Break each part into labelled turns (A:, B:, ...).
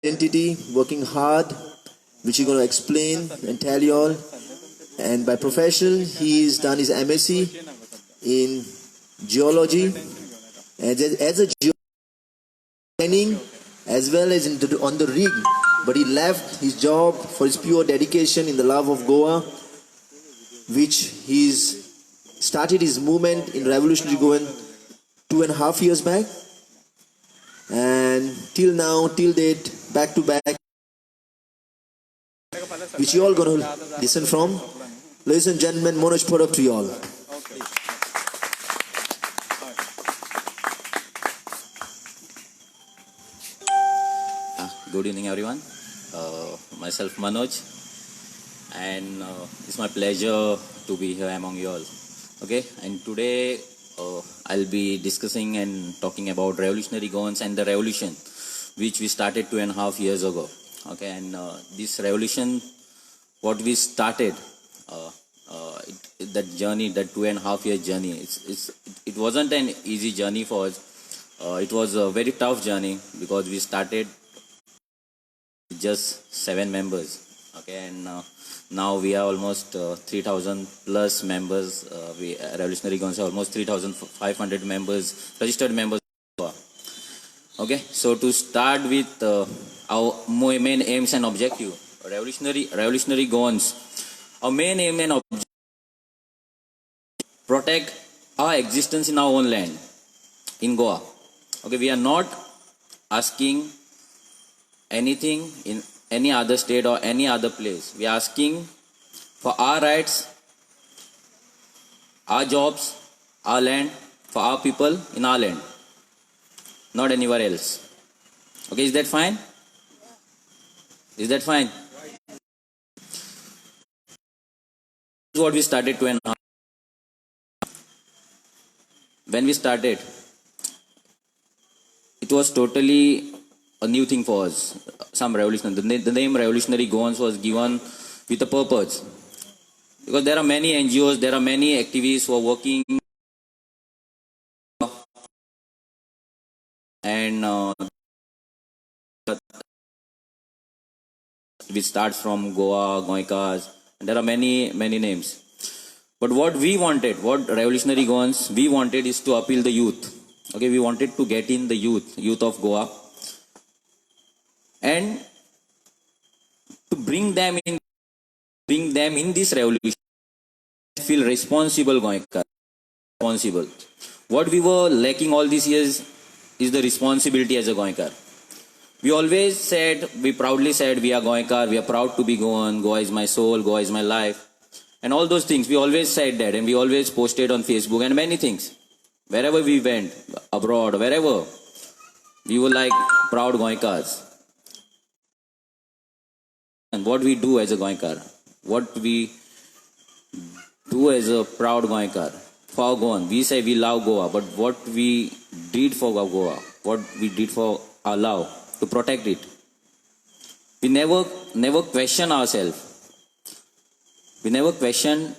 A: identity, working hard, which he's going to explain and tell you all. And by profession, he's done his MSc in geology, and as a training as well as on the rig. But he left his job for his pure dedication in the love of Goa, which he's started his movement in revolutionary Goan 2.5 years back, and till now, till date, back to back, which you all gonna listen from. Ladies and gentlemen, Manoj Parab to you all.
B: Good evening, everyone. Myself Manoj, and it's my pleasure to be here among you all. Okay, and today I'll be discussing and talking about revolutionary Goans and the revolution which we started 2.5 years ago. Okay, and this revolution, what we started, that journey, that 2.5 year journey, it wasn't an easy journey for us. It was a very tough journey because we started just 7 members. Okay, and now we are almost 3,000 plus members. We Revolutionary Goans are almost 3,500 members, registered members. Okay, so to start with our main aims and objective, Revolutionary Goans, our main aim and objective, protect our existence in our own land, in Goa. Okay, we are not asking anything in any other state or any other place. We are asking for our rights, our jobs, our land, for our people in our land, not anywhere else. Okay, is that fine? Is that fine? This is what we started 2.5. When we started, it was totally a new thing for us. Some revolution. The name Revolutionary Goans was given with a purpose, because there are many NGOs, there are many activists who are working, and which starts from Goa, Goikas, and there are many names. But what we wanted, what Revolutionary Goans we wanted, is to appeal the youth. Okay, we wanted to get in the youth of Goa, and to bring them in this revolution, feel responsible, Goenka. Responsible. What we were lacking all these years is the responsibility as a Goenkar. We always said, we proudly said, we are Goenkar, we are proud to be Goan, Goa is my soul, Goa is my life, and all those things. We always said that, and we always posted on Facebook and many things. Wherever we went, abroad, wherever, we were like proud Goenkars. And what we do as a Goenkar, what we do as a proud Goenkar for Goan, we say we love Goa, but what we did for Goa, what we did for our love, to protect it. We never question ourselves. We never question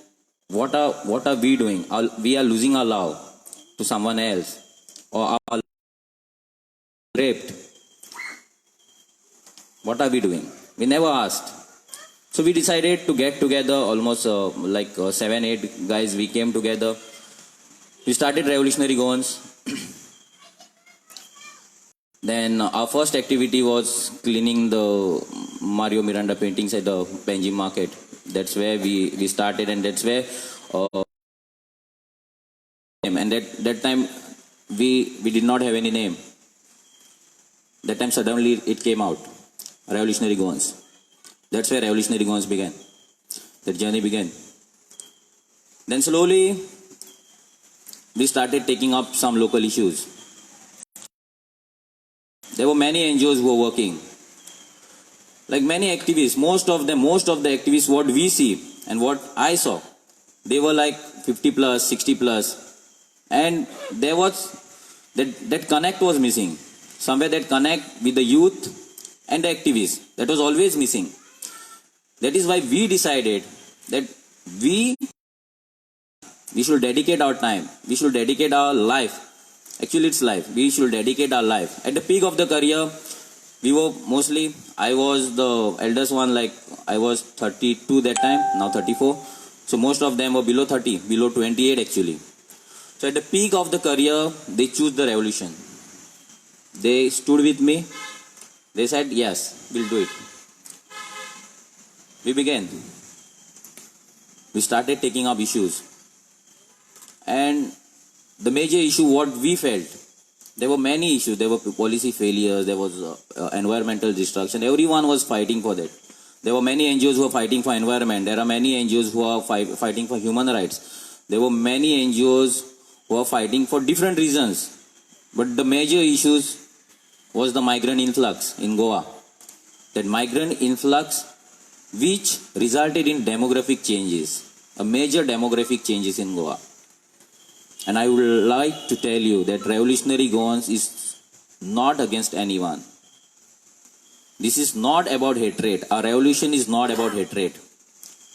B: what are we doing. We are losing our love to someone else, or our raped. What are we doing? We never asked. So we decided to get together, almost 7-8 guys. We came together. We started Revolutionary Goans. Then our first activity was cleaning the Mario Miranda paintings at the Penji market. That's where we started, and that's where and that time we did not have any name. That time suddenly it came out, Revolutionary Goans. That's where Revolutionary Goans began. That journey began. Then slowly we started taking up some local issues. There were many NGOs who were working, like many activists. Most of the activists, what we see and what I saw, they were like 50 plus, 60 plus, and there was that connect was missing. Somewhere that connect with the youth and the activists, that was always missing. That is why we decided that we should dedicate our time, we should dedicate our life. Actually, it's life. We should dedicate our life. At the peak of the career, We were mostly, I was the eldest one, like I was 32 that time, now 34. So most of them were below 30, below 28 actually. So at the peak of the career, they choose the revolution. They stood with me. They said, yes, we'll do it. We began. We started taking up issues. And the major issue, what we felt, there were many issues. There were policy failures, there was environmental destruction. Everyone was fighting for that. There were many NGOs who were fighting for environment. There are many NGOs who are fighting for human rights. There were many NGOs who are fighting for different reasons. But the major issues was the migrant influx in Goa. That migrant influx which resulted in demographic changes, a major demographic changes in Goa. And I would like to tell you that Revolutionary Goans is not against anyone. This is not about hatred. Our revolution is not about hatred.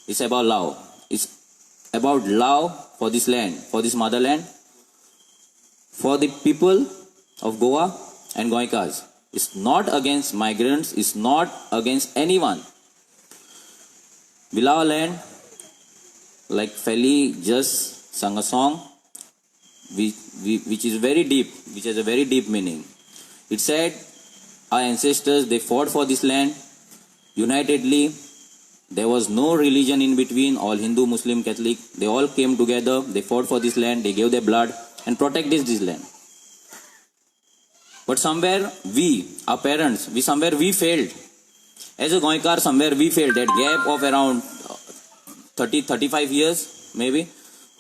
B: It's about love. It's about love for this land, for this motherland, for the people of Goa and Goenkas. It's not against migrants. It's not against anyone. We love our land. Like Feli just sang a song which is very deep, which has a very deep meaning. It said, our ancestors, they fought for this land unitedly. There was no religion in between, all Hindu, Muslim, Catholic. They all came together, they fought for this land, they gave their blood and protected this land. But somewhere we, our parents, we failed. As a Goenkar, somewhere we failed. That gap of around 35 years, maybe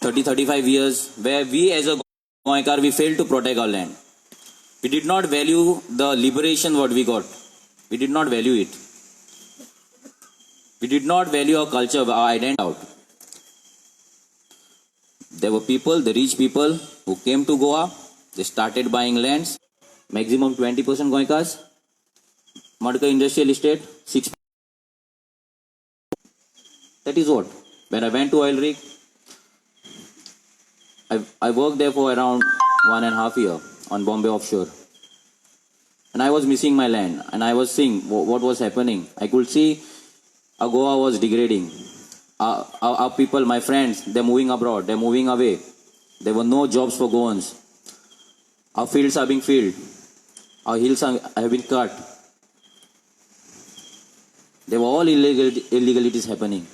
B: 35 years, where we as a Goenkar, we failed to protect our land. We did not value the liberation what we got. We did not value it. We did not value our culture, our identity. There were people, the rich people who came to Goa. They started buying lands. Maximum 20% Goenkas. Madka Industrial Estate, 6%. That is what. When I went to oil rig, I worked there for around 1.5 years on Bombay offshore. And I was missing my land. And I was seeing what was happening. I could see Goa was degrading. Our people, my friends, they're moving abroad. They're moving away. There were no jobs for Goans. Our fields are being filled. Our hills have been cut. There were all illegalities happening.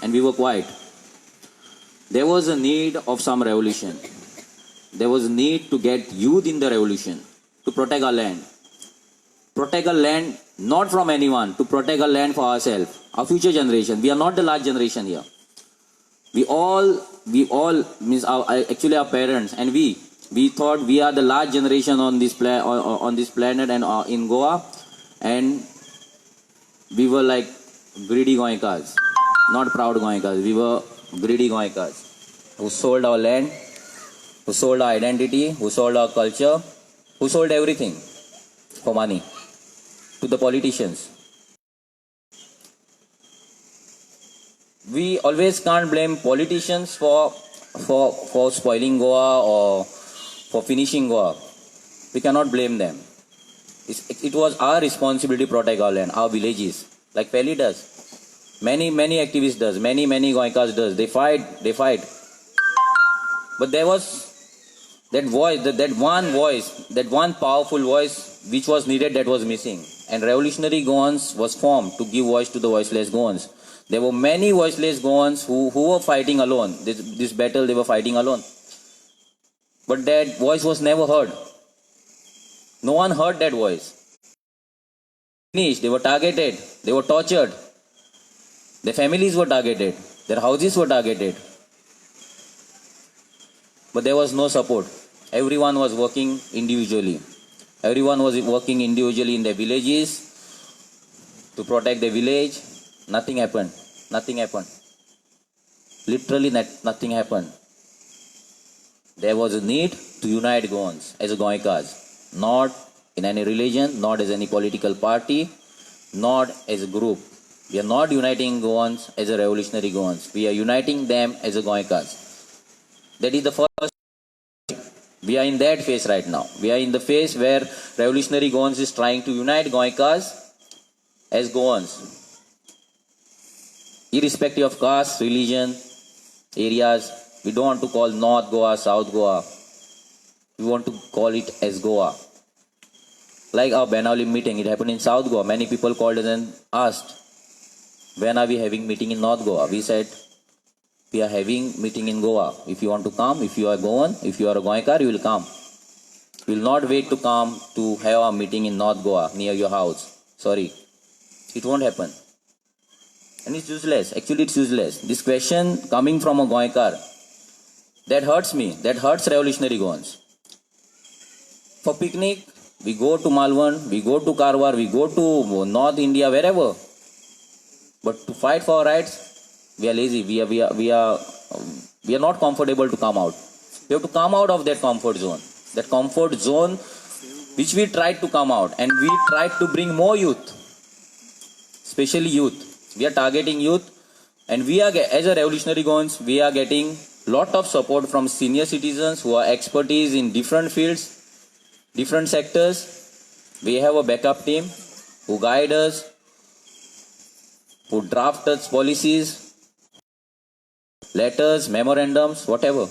B: And we were quiet. There was a need of some revolution. There was a need to get youth in the revolution to protect our land. Protect our land not from anyone, to protect our land for ourselves, our future generation. We are not the last generation here. We all means actually our parents and we thought we are the last generation on this planet and in Goa, and we were like greedy Goenkas, not proud Goenkas. We were greedy Goenkas who sold our land, who sold our identity, who sold our culture, who sold everything for money to the politicians. We always can't blame politicians for spoiling Goa or for finishing Goa. We cannot blame them. It was our responsibility to protect our land, our villages, like Peli does. Many activists does, many Goenkas does. They fight. But there was that voice, that one powerful voice which was needed, that was missing. And Revolutionary Goans was formed to give voice to the voiceless Goans. There were many voiceless Goans who were fighting alone. This battle they were fighting alone. But that voice was never heard. No one heard that voice. They were targeted. They were tortured. Their families were targeted. Their houses were targeted. But there was no support. Everyone was working individually. Everyone was working individually in their villages to protect their village. Nothing happened. Literally nothing happened. There was a need to unite Goans as a Goenkas, not in any religion, not as any political party, not as a group. We are not uniting Goans as a Revolutionary Goans. We are uniting them as a Goenkas. That is the first. We are in that phase right now. We are in the phase where Revolutionary Goans is trying to unite Goenkas as Goans, irrespective of caste, religion, areas. We don't want to call North Goa, South Goa. We want to call it as Goa. Like our Benali meeting, it happened in South Goa. Many people called us and asked, when are we having meeting in North Goa? We said, we are having meeting in Goa. If you want to come, if you are Goan, if you are a Goenkar, you will come. We will not wait to come to have a meeting in North Goa near your house. Sorry. It won't happen. And it's useless. Actually, it's useless. This question coming from a Goenkar, that hurts me. That hurts Revolutionary Goans. For picnic, we go to Malvan, we go to Karwar, we go to North India, wherever. But to fight for our rights, we are lazy. We are not comfortable to come out. We have to come out of that comfort zone. That comfort zone which we tried to come out, and we tried to bring more youth, especially youth. We are targeting youth, and we are, as a Revolutionary Goans, we are getting lot of support from senior citizens who are expertise in different fields, different sectors. We have a backup team who guide us, who draft us policies, letters, memorandums, whatever.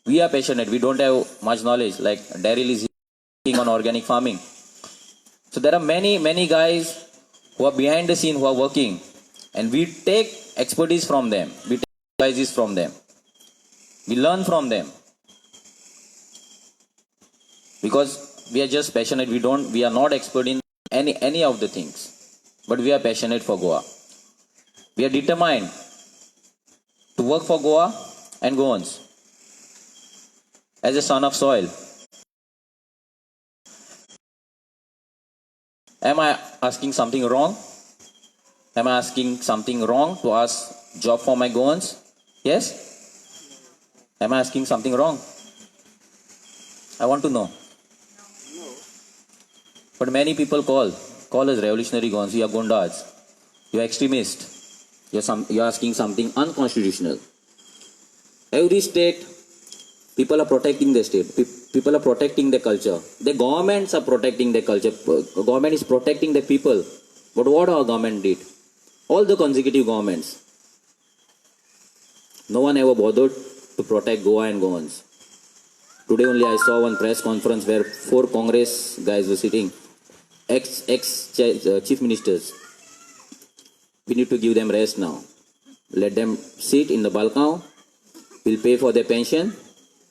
B: We are passionate. We don't have much knowledge. Like Daryl is working on organic farming. So there are many guys who are behind the scene who are working, and we take expertise from them. We take advices from them. We learn from them. Because we are just passionate. We are not expert in any of the things. But we are passionate for Goa. We are determined to work for Goa and Goans. As a son of soil. Am I asking something wrong? Am I asking something wrong to ask job for my Goans? Yes? Am I asking something wrong? I want to know. But many people call us Revolutionary Goans. You are Gundas. You are extremist. You are asking something unconstitutional. Every state, people are protecting the state. People are protecting the culture. The governments are protecting the culture. Government is protecting the people. But what our government did? All the consecutive governments. No one ever bothered to protect Goa and Goans. Today only I saw one press conference where 4 Congress guys were sitting. Chief ministers. We need to give them rest now. Let them sit in the balcony. We'll pay for their pension.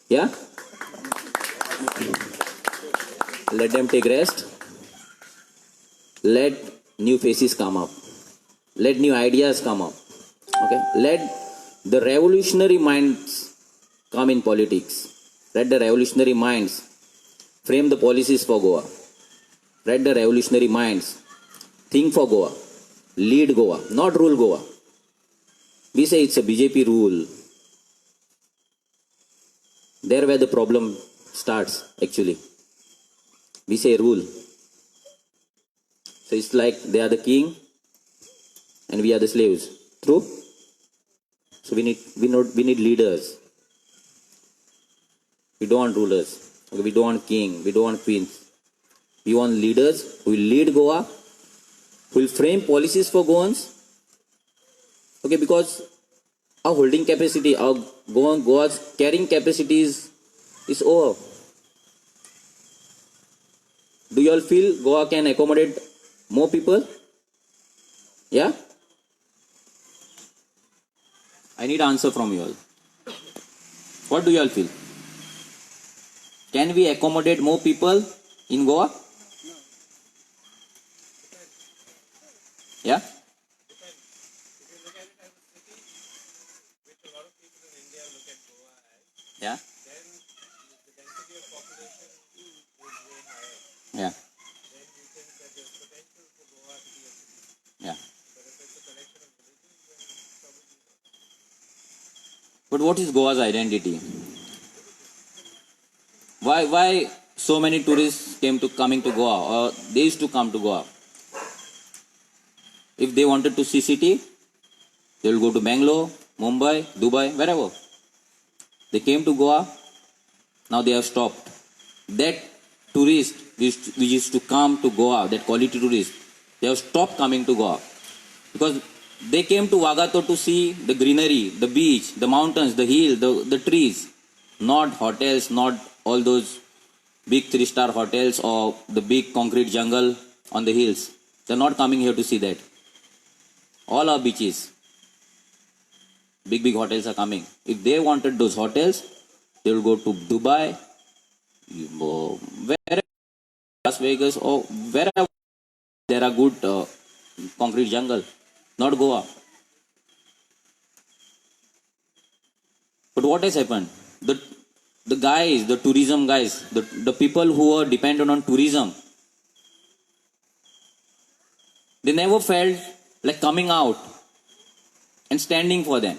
B: Yeah? Let them take rest. Let new faces come up. Let new ideas come up. Okay? Let the revolutionary minds come in politics. Let the revolutionary minds frame the policies for Goa. Let the revolutionary minds think for Goa. Lead Goa, not rule Goa. We say it's a BJP rule. There where the problem starts, actually. We say rule. So it's like they are the king and we are the slaves. True? So we need leaders. We don't want rulers. Okay, we don't want king. We don't want queens. We want leaders who will lead Goa, who will frame policies for Goans. Okay, because our holding capacity, our Goa's carrying capacity is over. Do you all feel Goa can accommodate more people? Yeah? I need answer from you all. What do you all feel? Can we accommodate more people in Goa? Yeah? Yeah? Yeah. Yeah. But what is Goa's identity? Why so many tourists coming to Goa, or they used to come to Goa? If they wanted to see city, they will go to Bangalore, Mumbai, Dubai, wherever. They came to Goa Now they have stopped. That tourist which used to come to Goa, that quality tourist, they have stopped coming to Goa. Because they came to Vagato to see the greenery, the beach, the mountains, the hill, the trees. Not hotels, not all those big 3-star hotels or the big concrete jungle on the hills. They're not coming here to see that. All our beaches, big hotels are coming. If they wanted those hotels, they will go to Dubai, wherever, Las Vegas, or wherever there are good concrete jungle, not Goa. But what has happened? The guys, the tourism guys, the people who are dependent on tourism, they never felt like coming out and standing for them.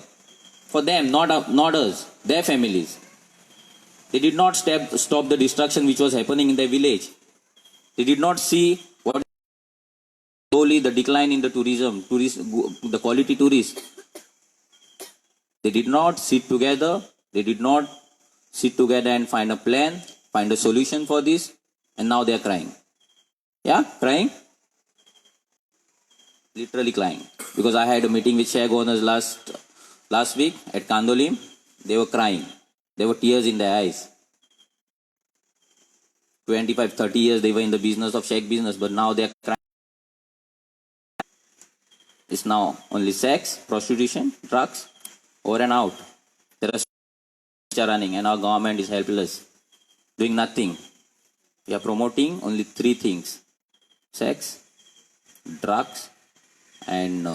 B: For them, not us, their families. They did not stop the destruction which was happening in their village. They did not see what slowly the decline in the tourism, the quality tourists. They did not sit together. They did not sit together and find a plan, find a solution for this, and now they are crying. Yeah, crying? Literally crying. Because I had a meeting with share owners last week at Kandolim. They were crying. There were tears in their eyes. 25, 30 years they were in the business of shake business, but now they are crying. It's now only sex, prostitution, drugs, over and out. There are running and our government is helpless, doing nothing. We are promoting only 3 things: sex, drugs, and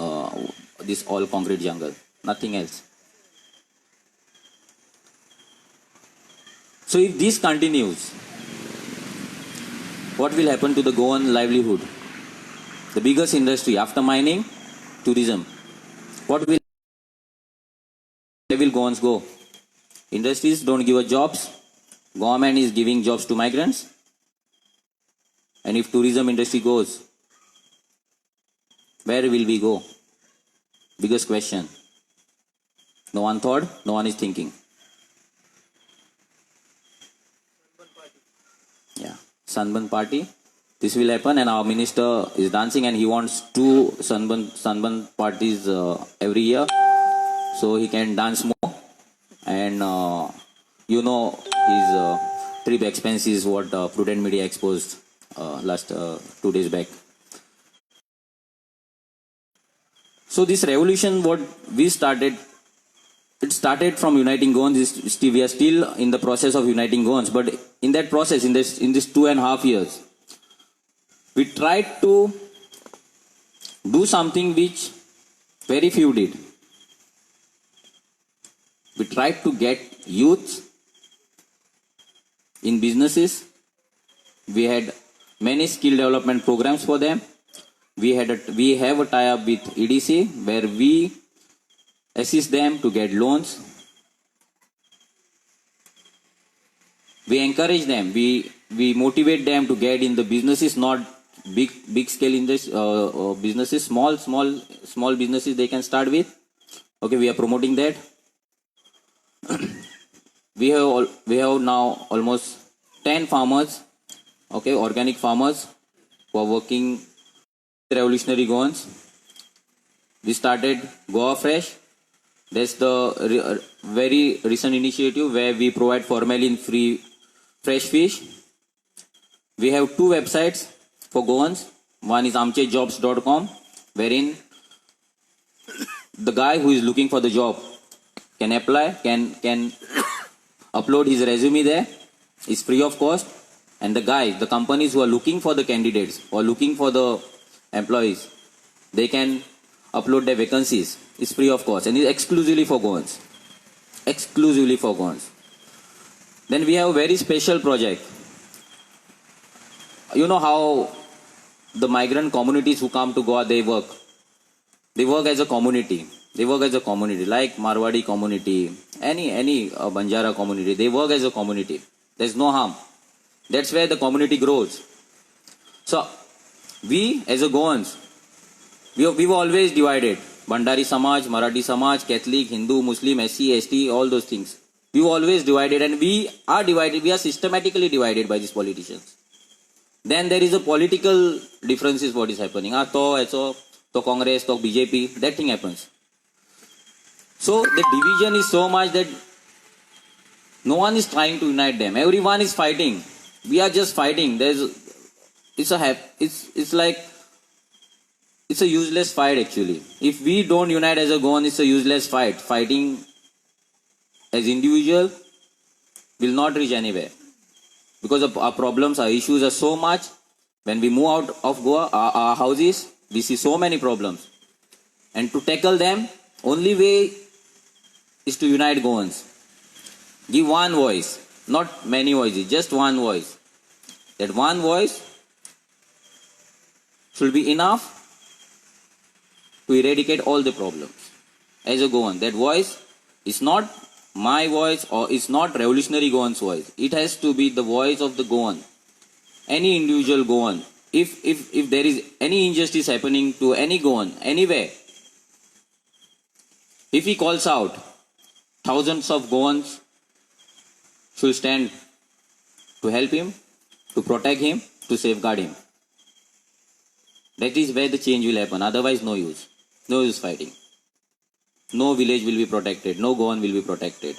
B: this all concrete jungle. Nothing else. So if this continues, what will happen to the Goan livelihood? The biggest industry after mining, tourism. Where will Goans go? Industries don't give us jobs. Government is giving jobs to migrants. And if tourism industry goes, where will we go? Biggest question. No one thought, no one is thinking. Yeah, Sunburn party. This will happen, and our minister is dancing, and he wants 2 sunburn parties every year, so he can dance more. And his trip expenses what Prudent Media exposed last 2 days back. So this revolution, what we started, it started from uniting Goans. We are still in the process of uniting Goans, but in that process, in this 2.5 years, we tried to do something which very few did. We tried to get youth in businesses. We had many skill development programs for them. We have a tie-up with EDC where we assist them to get loans. We encourage them. We motivate them to get in the businesses, not big scale in this businesses, small businesses they can start with. Okay, we are promoting that. We have now almost 10 farmers, okay, organic farmers who are working revolutionary Goans. We started Goa Fresh. That's the very recent initiative where we provide formalin free fresh fish. We have 2 websites for Goans. One is amchejobs.com, wherein the guy who is looking for the job can apply, can upload his resume there. It's free of cost. And the companies who are looking for the candidates or looking for the employees, they can upload their vacancies. It's free of cost and it's exclusively for Goans. Exclusively for Goans. Then we have a very special project. You know how the migrant communities who come to Goa, they work. They work as a community. They work as a community, like Marwadi community, any Banjara community. They work as a community. There's no harm. That's where the community grows. So, we as a Goans, we were always divided. Bandari Samaj, Marathi Samaj, Catholic, Hindu, Muslim, SC, ST, all those things. We always divided, and we are divided. We are systematically divided by these politicians. Then there is a political differences. What is happening? To Congress, to BJP. That thing happens. So the division is so much that no one is trying to unite them. Everyone is fighting. We are just fighting. It's a useless fight actually. If we don't unite as a Goan, it's a useless fight. Fighting as individual will not reach anywhere. Because our problems, our issues are so much. When we move out of Goa, our houses, we see so many problems. And to tackle them, only way is to unite Goans. Give one voice, not many voices, just one voice. That one voice should be enough to eradicate all the problems. As a Goan, that voice is not my voice or it's not revolutionary Goan's voice. It has to be the voice of the Goan. Any individual Goan. If there is any injustice happening to any Goan, anywhere, if he calls out, thousands of Goans should stand to help him, to protect him, to safeguard him. That is where the change will happen. Otherwise, no use. No use fighting. No village will be protected. No Goan will be protected.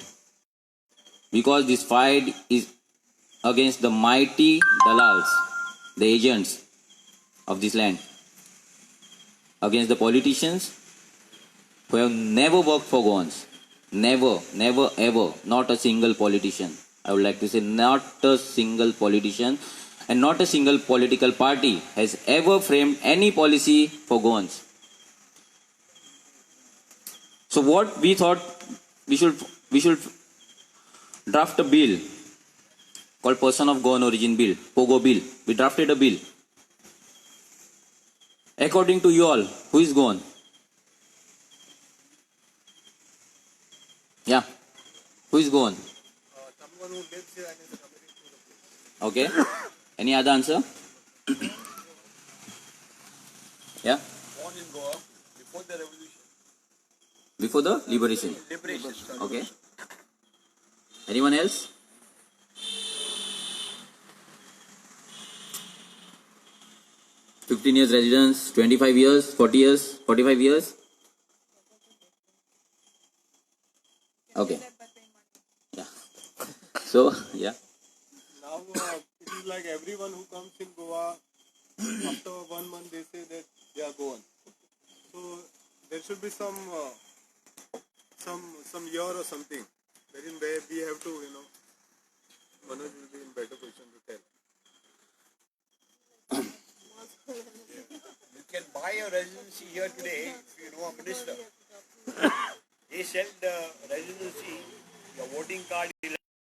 B: Because this fight is against the mighty Dalals, the agents of this land. Against the politicians who have never worked for Goans. Never, never, ever. Not a single politician. I would like to say not a single politician and not a single political party has ever framed any policy for Goans. So what we thought, we should draft a bill called Person of Goan Origin Bill, POGO Bill. We drafted a bill. According to you all, who is Goan? Yeah. Who is Goan?
C: Someone who lives here and is committed to the place.
B: Okay. Any other answer? Yeah.
C: Born in Goa before the revolution.
B: Before the liberation.
C: Liberation. Sorry.
B: Okay. Anyone else? $15 years residence, 25 years, 40 years, 45 years. Okay. Yeah. So, yeah.
C: Now it is like everyone who comes in Goa, after 1 month they say that they are Goan. So there should be some year or something wherein where we have to, Manoj will be in better position to tell.
D: You can buy a residency here today if you know a minister. They sell the residency, your voting card,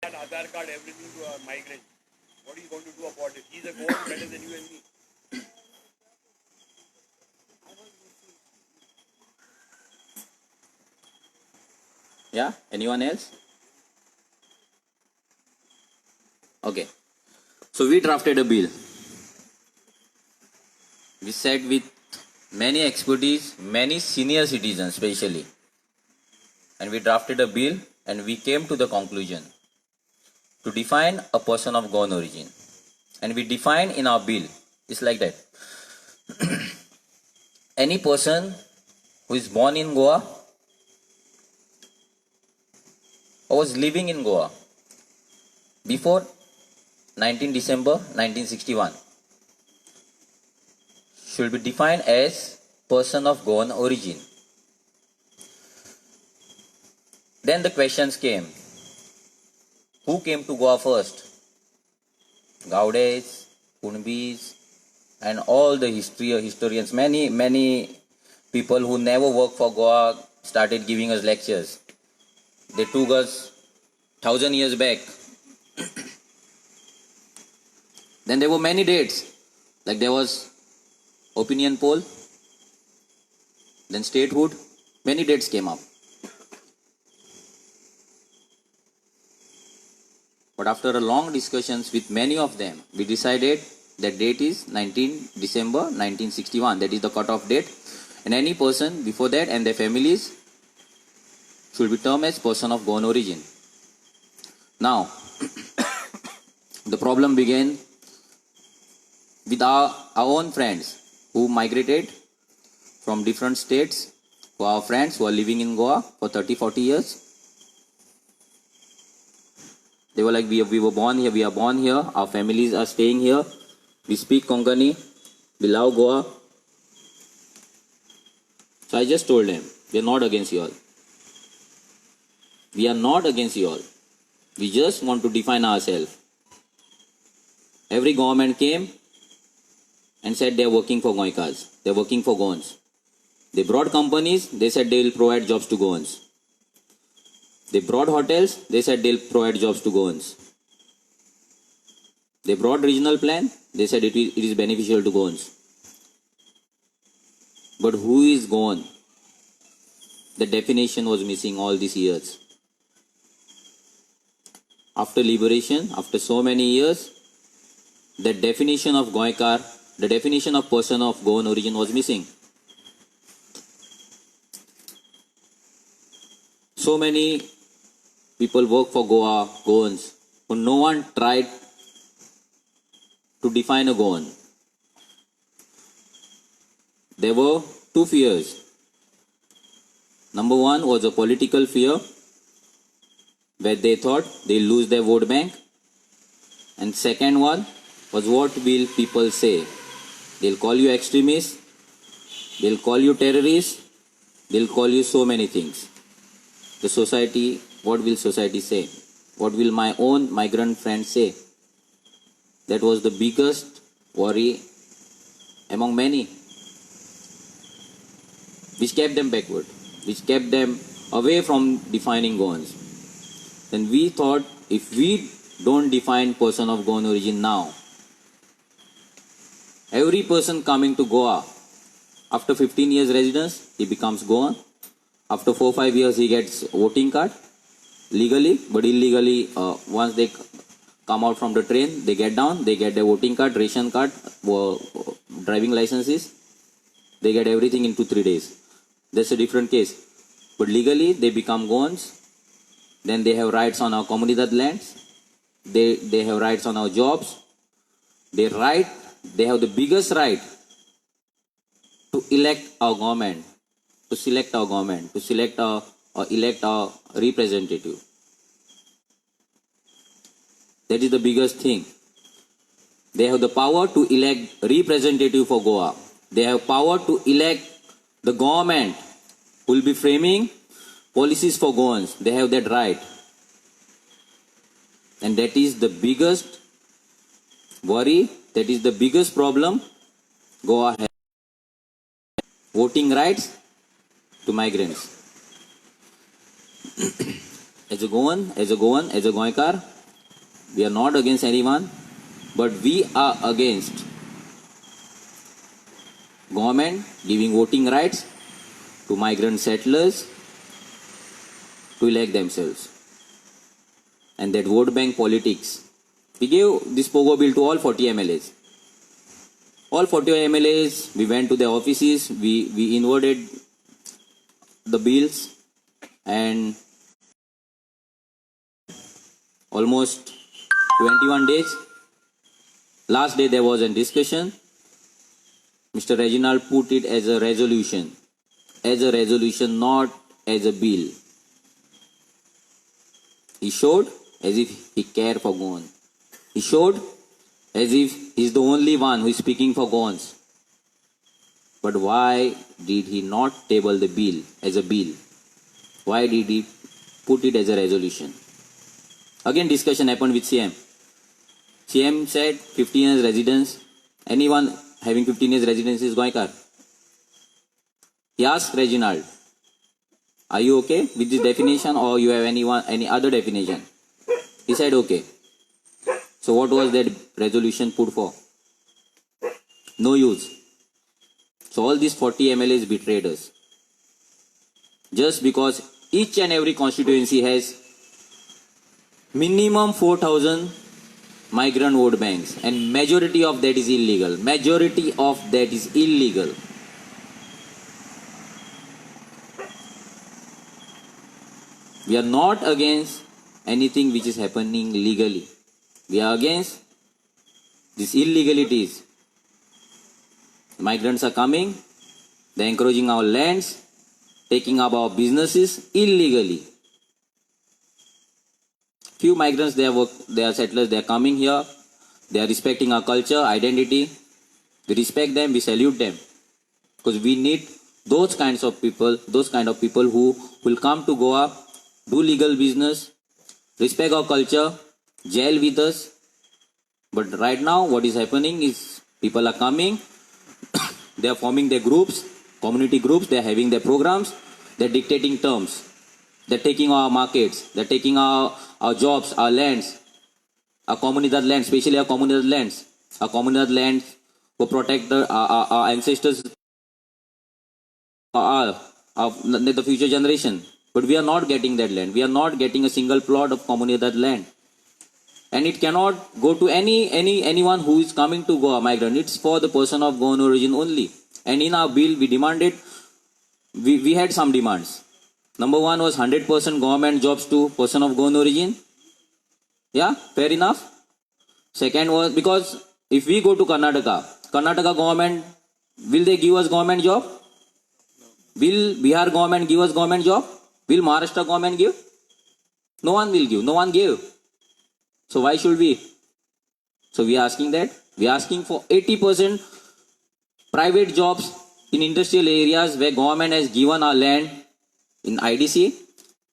D: Aadhaar card, everything to a migrant. What are you going to do about it? He's a Goan better than you and me.
B: Yeah. Anyone else? Okay. So we drafted a bill. We sat with many expertise, many senior citizens especially. And we drafted a bill and we came to the conclusion to define a person of Goan origin. And we define in our bill, it's like that. Any person who is born in Goa or was living in Goa before 19 December 1961 should be defined as person of Goan origin. Then the questions came. Who came to Goa first? Gaudes, Kunbis, and all the historians, many people who never worked for Goa started giving us lectures. They took us 1,000 years back. Then there were many dates. Like there was opinion poll, then statehood, many dates came up. But after a long discussions with many of them, we decided that date is 19 December 1961. That is the cutoff date. And any person before that and their families should be termed as person of Goan origin. Now, the problem began with our own friends who migrated from different states, who are our friends who are living in Goa for 30-40 years. They were like, we were born here, we are born here, our families are staying here, we speak Konkani, we love Goa. So I just told them, we are not against you all. We are not against you all. We just want to define ourselves. Every government came and said they are working for Goikas, they are working for Goans. They brought companies, they said they will provide jobs to Goans. They brought hotels, they said they'll provide jobs to Goans. They brought regional plan, they said it is beneficial to Goans. But who is Goan? The definition was missing all these years. After liberation, after so many years, the definition of Goikar, the definition of person of Goan origin was missing. So many people work for Goa, Goans, but no one tried to define a Goan. There were two fears. Number one was a political fear, where they thought they'll lose their vote bank. And second one was, what will people say? They'll call you extremist, they'll call you terrorist, they'll call you so many things. The society, what will society say? What will my own migrant friends say? That was the biggest worry among many, which kept them backward, which kept them away from defining Goans. Then we thought, if we don't define person of Goan origin now, every person coming to Goa, after 15 years residence, he becomes Goan. After 4-5 years, he gets voting card legally, but illegally, once they come out from the train, they get down, they get their voting card, ration card, driving licenses. They get everything in 2-3 days. That's a different case. But legally, they become Goans. Then they have rights on our comunidad lands. They have rights on our jobs. They have the biggest right to elect our government, to select our government, to select or elect our representative. That is the biggest thing. They have the power to elect representative for Goa. They have power to elect the government who will be framing policies for Goans. They have that right. And that is the biggest worry, that is the biggest problem Goa has. Voting rights to migrants. As a Goan, as a Goikar, we are not against anyone, but we are against government giving voting rights to migrant settlers to elect themselves. And that vote bank politics. We gave this POGO bill to all 40 MLAs. All 40 MLAs, we went to their offices, we inverted the bills, and almost 21 days. Last day there was a discussion. Mr. Reginald put it as a resolution, not as a bill. He showed as if he cared for Goan. He showed as if he's the only one who is speaking for Goans. But why did he not table the bill as a bill? Why did he put it as a resolution? Again discussion happened with CM. CM said 15 years residence. Anyone having 15 years residence is Goikar. He asked Reginald, are you okay with this definition, or you have any other definition? He said okay. So what was that resolution put for? No use. So all these 40 MLAs betrayed us. Just because each and every constituency has minimum 4,000 migrant vote banks, and majority of that is illegal. Majority of that is illegal. We are not against anything which is happening legally. We are against these illegalities. Migrants are coming, they are encroaching our lands, taking up our businesses illegally. Few migrants, they are settlers, they are coming here, they are respecting our culture, identity. We respect them, we salute them. Because we need those kind of people who will come to Goa, do legal business, respect our culture, gel with us. But right now, what is happening is people are coming, they are forming their groups, community groups, they are having their programs, they are dictating terms. They are taking our markets, they are taking our jobs, our lands, our comunidad lands, especially our comunidad lands. Our comunidad lands were protected, our ancestors, the future generation. But we are not getting that land. We are not getting a single plot of comunidad land. And it cannot go to anyone who is coming to Goa, migrant. It's for the person of Goan origin only. And in our bill, we demanded, we had some demands. Number one was 100% government jobs to person of Goan origin. Yeah, fair enough. Second was, because if we go to Karnataka government, will they give us government job? Will Bihar government give us government job? Will Maharashtra government give? No one will give. No one gave. So why should we? So we are asking that. We are asking for 80% private jobs in industrial areas where government has given our land in IDC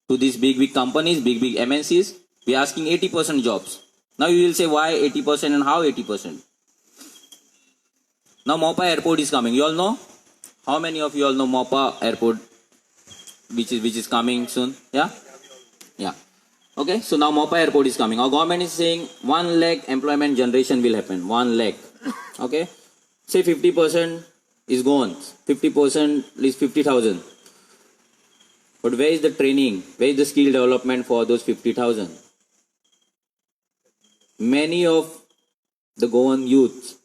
B: to these big companies, big MNCs. We are asking 80% jobs. Now you will say why 80% and how 80%? Now Mopa airport is coming. You all know? How many of you all know Mopa airport which is coming soon? Yeah? Yeah. Okay, so now Mopa airport is coming. Our government is saying 1 lakh employment generation will happen. 1 lakh. Okay? Say 50% is gone. 50% is 50,000. But where is the training? Where is the skill development for those 50,000? Many of the Goan youth,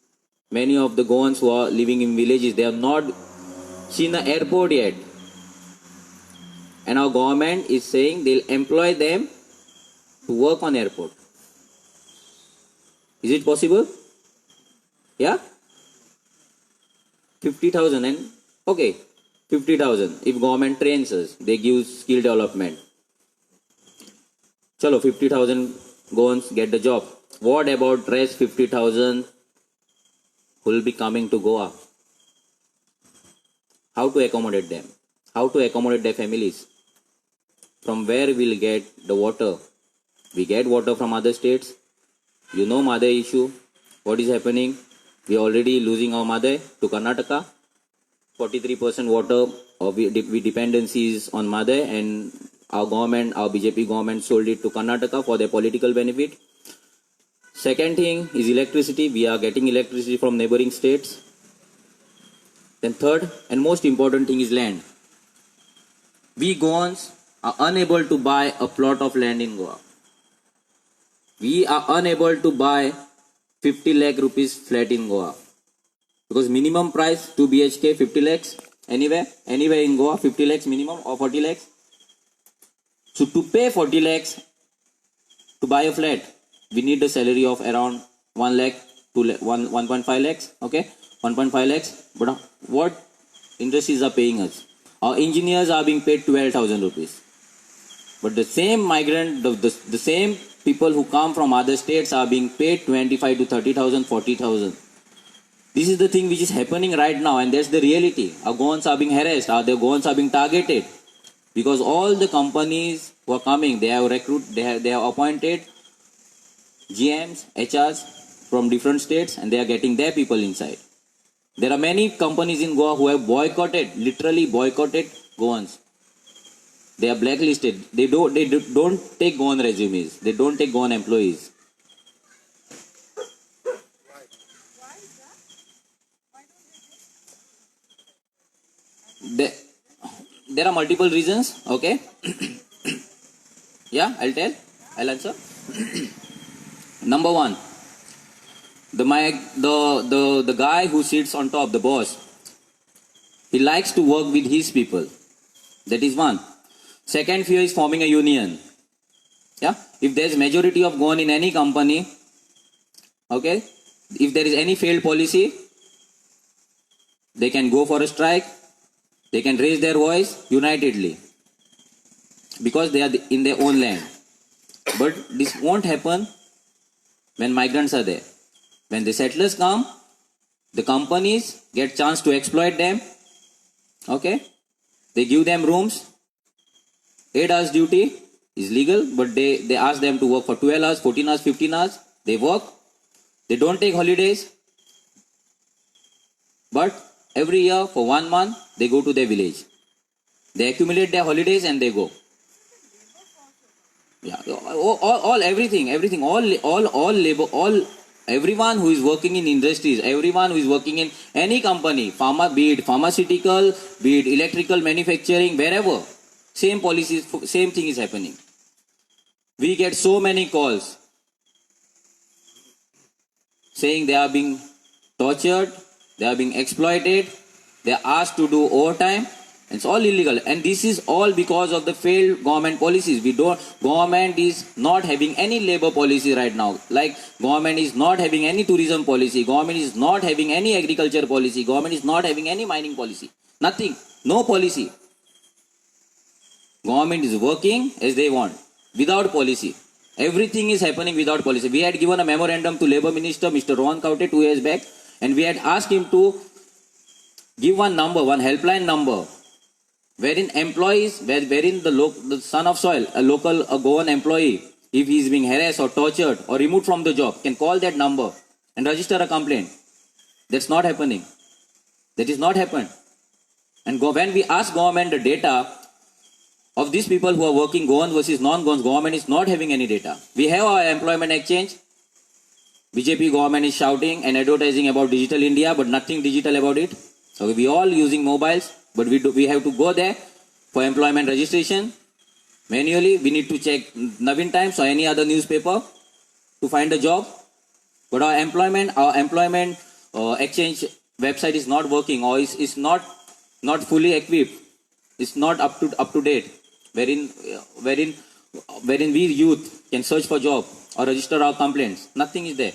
B: many of the Goans who are living in villages, they have not seen the airport yet. And our government is saying they'll employ them to work on airport. Is it possible? Yeah? 50,000 and okay, 50,000. If government trains us, they give skill development. Chalo, 50,000 Goans get the job. What about rest 50,000 who will be coming to Goa? How to accommodate them? How to accommodate their families? From where we'll get the water? We get water from other states. You know mother issue. What is happening? We are already losing our mother to Karnataka. 43% water we dependencies on mother, and our government, our BJP government sold it to Karnataka for their political benefit. Second thing is electricity. We are getting electricity from neighboring states. Then third and most important thing is land. We Goans are unable to buy a plot of land in Goa. We are unable to buy 50 lakh rupees flat in Goa. Because minimum price 2 BHK 50 lakhs anywhere in Goa 50 lakhs minimum or 40 lakhs. So to pay 40 lakhs to buy a flat, we need a salary of around 1 lakh to 1.5 lakhs. Okay, 1.5 lakhs. But what industries are paying us? Our engineers are being paid 12,000 rupees. But the same migrant, the same people who come from other states are being paid 25 to 30,000, 40,000. This is the thing which is happening right now, and that's the reality. Our Goans are being harassed, our Goans are being targeted. Because all the companies who are coming, they have appointed GMs, HRs from different states, and they are getting their people inside. There are many companies in Goa who have boycotted, literally boycotted Goans. They are blacklisted. They don't take Goan resumes. They don't take Goan employees. There are multiple reasons. Okay. Yeah, I'll answer. Number one, the guy who sits on top, the boss, he likes to work with his people. That is one. Second fear is forming a union. Yeah, if there is majority of Goan in any company, okay, if there is any failed policy, they can go for a strike, they can raise their voice unitedly because they are in their own land. But this won't happen when migrants are there. When the settlers come, the companies get chance to exploit them. Okay, they give them rooms. 8 hours duty is legal, but they ask them to work for 12 hours, 14 hours, 15 hours. They work. They don't take holidays. But every year for 1 month, they go to their village. They accumulate their holidays and they go. Yeah, everything, all labor, everyone who is working in industries, everyone who is working in any company, be it pharmaceutical, be it electrical manufacturing, wherever, same policies, same thing is happening. We get so many calls saying they are being tortured, they are being exploited, they are asked to do overtime. It's all illegal, and this is all because of the failed government policies. Government is not having any labor policy right now. Like government is not having any tourism policy. Government is not having any agriculture policy. Government is not having any mining policy. Nothing. No policy. Government is working as they want, without policy. Everything is happening without policy. We had given a memorandum to Labour Minister, Mr. Rohan Kaute, 2 years back, and we had asked him to give one helpline number, wherein employees, wherein the son of soil, a Goan employee, if he is being harassed or tortured or removed from the job, can call that number and register a complaint. That's not happening. That is not happened. And when we ask government the data of these people who are working Goan versus non-Goans, government is not having any data. We have our employment exchange. BJP government is shouting and advertising about digital India, but nothing digital about it. So we all using mobiles, but we have to go there for employment registration. Manually, we need to check Navin Times or any other newspaper to find a job. But our employment exchange website is not working, or is not fully equipped. It's not up to date. Wherein we youth can search for job or register our complaints. Nothing is there.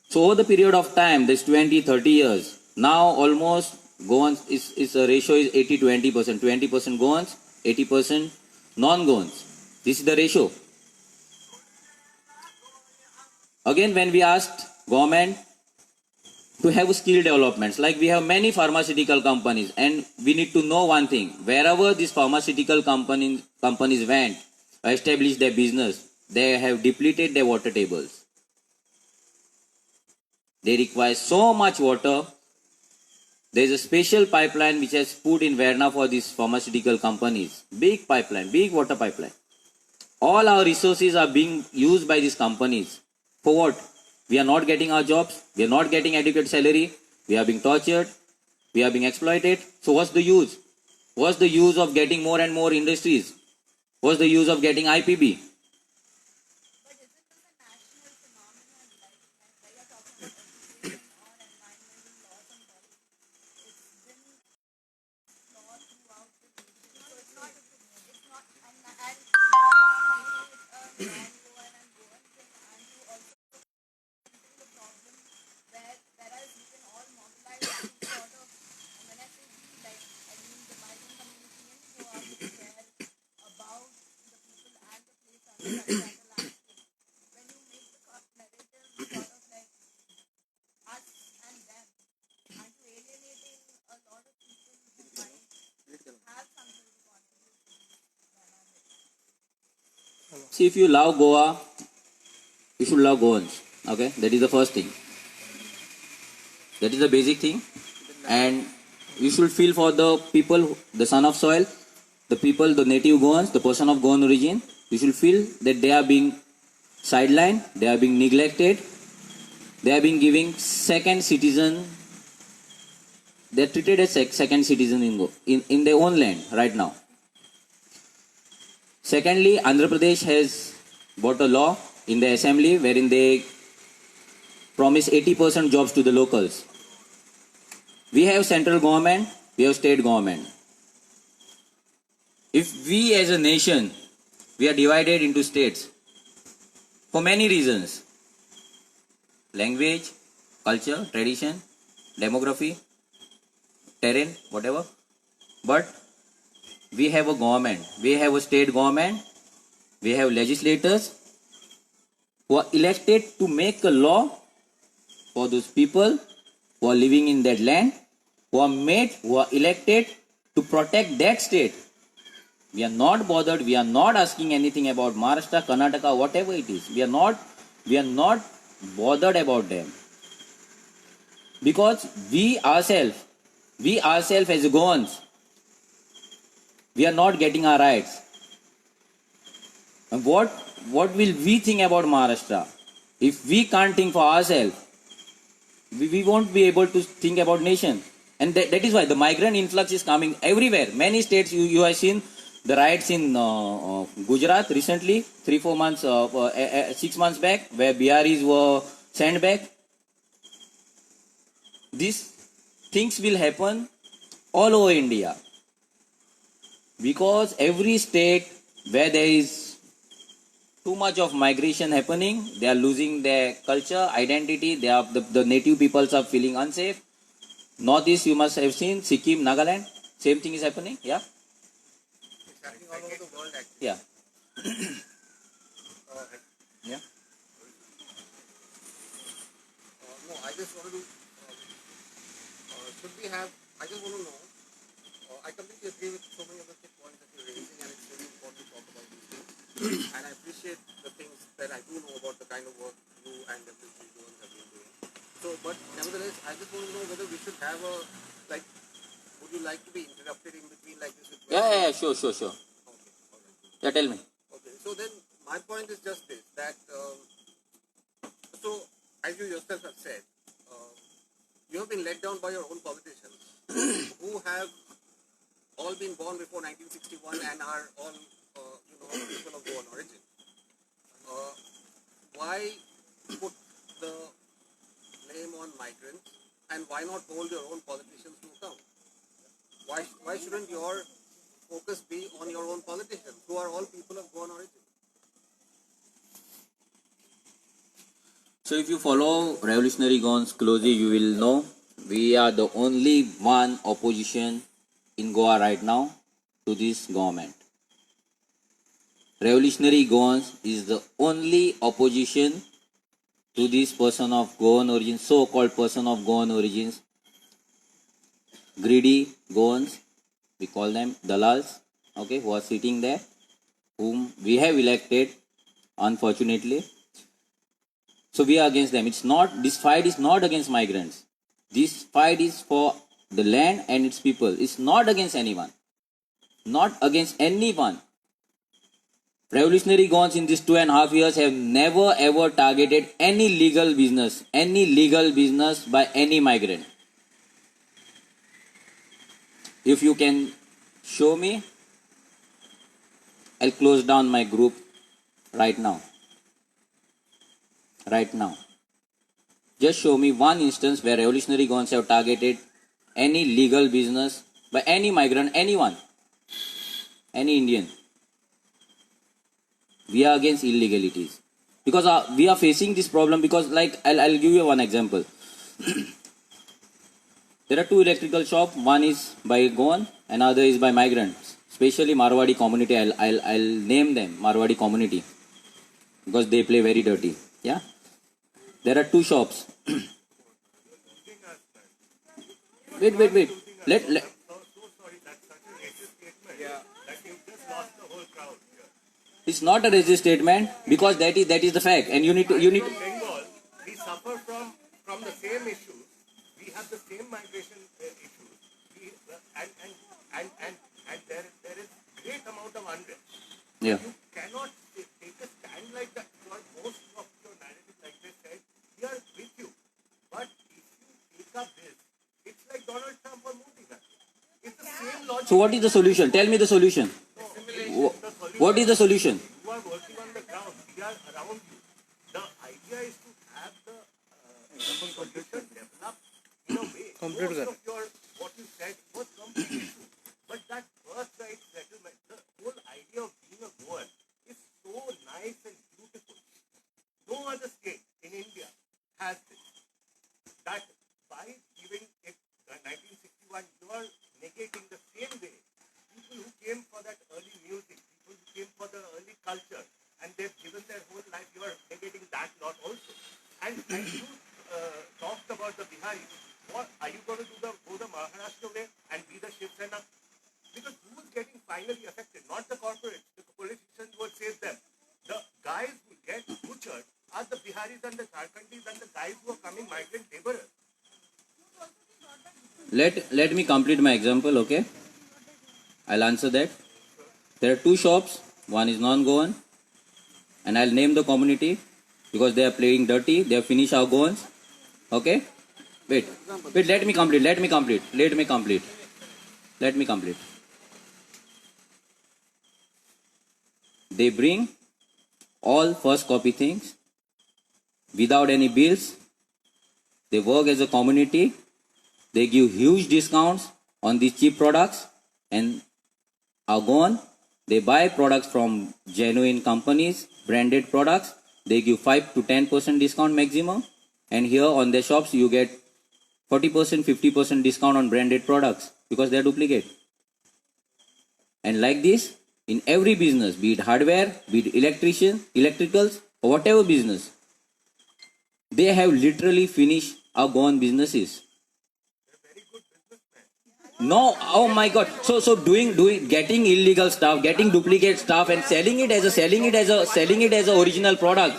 B: So over the period of time, this 20, 30 years, now almost Goans is a ratio is 80-20%. 20% Goans, 80% non-Goans. This is the ratio. Again, when we asked government to have skill developments, like we have many pharmaceutical companies, and we need to know one thing: wherever these pharmaceutical companies went, established their business, they have depleted their water tables. They require so much water. There is a special pipeline which has put in Verna for these pharmaceutical companies. Big pipeline, big water pipeline. All our resources are being used by these companies. For what? We are not getting our jobs. We are not getting adequate salary. We are being tortured. We are being exploited. So what's the use? What's the use of getting more and more industries? What's the use of getting IPB? See, if you love Goa, you should love Goans. Okay, that is the first thing. That is the basic thing. And you should feel for the people, the son of soil, the people, the native Goans, the person of Goan origin. You should feel that they are being sidelined, they are being neglected, they are being given second citizen. They are treated as second citizen in their own land right now. Secondly, Andhra Pradesh has brought a law in the assembly wherein they promise 80% jobs to the locals. We have central government, we have state government. If we as a nation We are divided into states for many reasons: language, culture, tradition, demography, terrain, whatever. But we have a government, we have a state government, we have legislators who are elected to make a law for those people who are living in that land, who are elected to protect that state. We are not bothered, we are not asking anything about Maharashtra, Karnataka, whatever it is. We are not bothered about them. Because we ourselves as Goans, we are not getting our rights. And what will we think about Maharashtra? If we can't think for ourselves, we won't be able to think about nation. And that is why the migrant influx is coming everywhere. Many states, you have seen the riots in Gujarat recently, 3-4 months, 6 months back, where Biharis were sent back. These things will happen all over India. Because every state where there is too much of migration happening, they are losing their culture, identity, the native peoples are feeling unsafe. Northeast, you must have seen, Sikkim, Nagaland, same thing is happening, yeah?
D: It's happening all over the world actually.
B: Yeah. Yeah.
D: No, I just wanted to, should we have, I just want to know, I completely agree with so many of the points that you're raising, and it's really important to talk about these things. And I appreciate the things that I do know about the kind of work you and WC Goans have been doing. So, but nevertheless, I just want to know whether we should have a, like, would you like to be interrupted in between like this? With
B: Yeah, sure.
D: Okay, all right.
B: Yeah, tell me.
D: Okay, so then my point is just this, that, so as you yourself have said, you have been let down by your own politicians who have all been born before 1961 and are all, people of Goan origin. Why put the blame on migrants, and why not hold your own politicians to account? Why shouldn't your focus be on your own politicians, who are all people of Goan origin?
B: So if you follow Revolutionary Goans closely, you will know we are the only one opposition in Goa right now to this government. Revolutionary Goans is the only opposition to this person of Goan origin, so-called person of Goan origins. Greedy Goans, we call them Dalals, okay, who are sitting there, whom we have elected, unfortunately. So we are against them. This fight is not against migrants. This fight is for the land and its people. It's not against anyone. Not against anyone. Revolutionary Goans in these 2.5 years have never ever targeted any legal business by any migrant. If you can show me, I'll close down my group right now. Right now. Just show me one instance where Revolutionary Goans have targeted any legal business by any migrant, anyone, any Indian. We are against illegalities. Because we are facing this problem because, like, I'll give you one example. There are 2 electrical shops. One is by Goan, another is by migrants. Especially Marwadi community. I'll name them Marwadi community because they play very dirty. Yeah. There are 2 shops. Wait.
C: So sorry, that's such a racist statement that you just lost the whole crowd here.
B: It's not a racist statement because that is the fact, and you need to.
C: From Bengal, we suffer from the same issues. We have the same migration issues. And there is great amount of unrest.
B: Yeah.
C: You cannot take a stand like that. Most of your narrative, like they said, we are with you. But if you take up this, it's like Donald Trump or Modi. It's the same logic.
B: So what is the solution? Tell me the solution. What is the solution?
C: You are working on the ground. We are around you. The idea is to have the solution developed in a way. Most of what you said was completely true. But that birthright settlement, the whole idea of being a Goan is finally affected, not the corporates. The politicians will save them. The guys who get butchered are the Biharis and the Jharkhandis and the guys who are coming migrant laborers.
B: Let me complete my example, okay? I'll answer that. There are two shops. One is non-Goan, and I'll name the community because they are playing dirty. They have finished our Goans. Okay? Wait. Let me complete. They bring all first copy things without any bills. They work as a community. They give huge discounts on these cheap products and are gone. They buy products from genuine companies, branded products. They give 5 to 10% discount maximum. And here on their shops, you get 40%, 50% discount on branded products because they are duplicate. And like this, in every business, be it hardware, be it electricals, or whatever business, they have literally finished our gone businesses. No, oh my God. So getting illegal stuff, getting duplicate stuff, and selling it as a original product.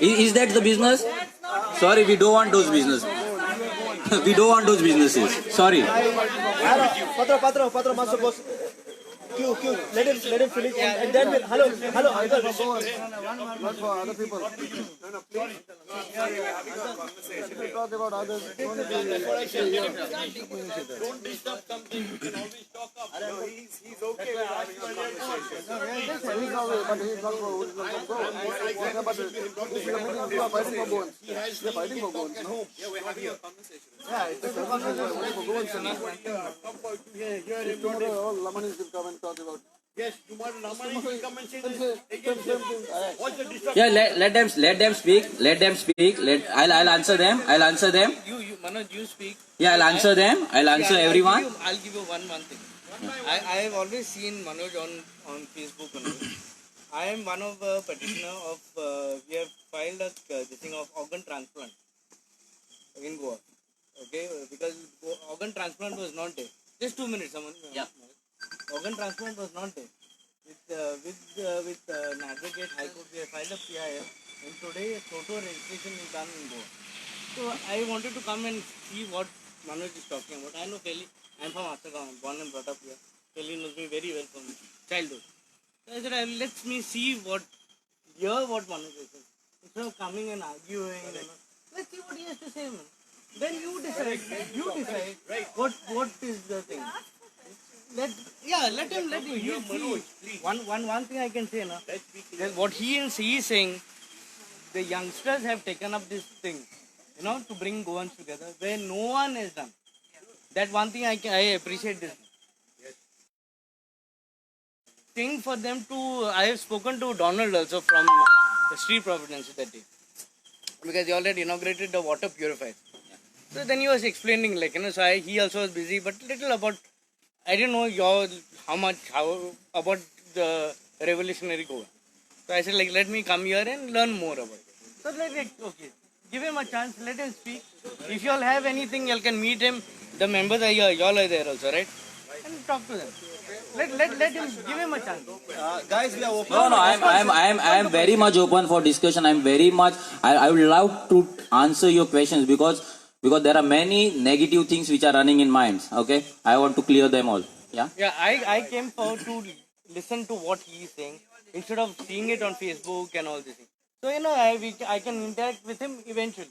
B: Is that the business? Sorry, we don't want those business. We don't want those businesses. Sorry.
E: Patro, masuk bos. Q, let him finish and then we'll, hello, uncle.
F: Not for other people. No, please. We talk about others.
D: Don't disturb something. You can always talk up. No, he's okay with actual conversation.
F: He's away, but he's not for original control. But we are fighting for bones. We are fighting for bones, no?
D: Yeah, we're having a conversation.
F: Yeah, it's a conversation for bones. Tomorrow all Lamanis will come and talk about.
D: Yes, tomorrow Ramani will come and say this. What's the disturb?
B: Yeah, let them speak. I'll answer them.
G: You Manoj, you speak.
B: Yeah, I'll answer them. I'll answer everyone.
G: I'll give you one thing. I have always seen Manoj on Facebook. Manoj. I am one of the petitioner of. We have filed this thing of organ transplant in Goa. Okay, because organ transplant was not there. Just 2 minutes, someone.
B: Yeah.
G: Organ transplant was not there. With an advocate High Court, we have filed a PIL, and today total registration is done in Goa. So I wanted to come and see what Manoj is talking about. I know Kelly. I'm from Asagaon, born and brought up here. Kelly knows me very well from childhood. So I said, let me see what Manoj is saying. Instead of coming and arguing, let's see what he has to say, man. Then you decide. What is the thing. Let him. One thing I can say, na, that what he is saying, the youngsters have taken up this thing, to bring Goans together, where no one has done. That one thing I appreciate this. Thing for them to, I have spoken to Donald also from the Street Providence that day, because he already inaugurated the water purifier. So then he was explaining, so he also was busy, but little about, I didn't know how about the revolutionary Goa. So I said, let me come here and learn more about it. So okay, give him a chance, let him speak. If you all have anything, you all can meet him. The members are here, you all are there also, right? And talk to them. Let him, give him a chance.
E: Guys, we are open.
B: No, I am very much open for discussion. I would love to answer your questions because there are many negative things which are running in minds. Okay, I want to clear them all. Yeah.
G: Yeah, I came forward to listen to what he is saying instead of seeing it on Facebook and all this thing. So I can interact with him eventually.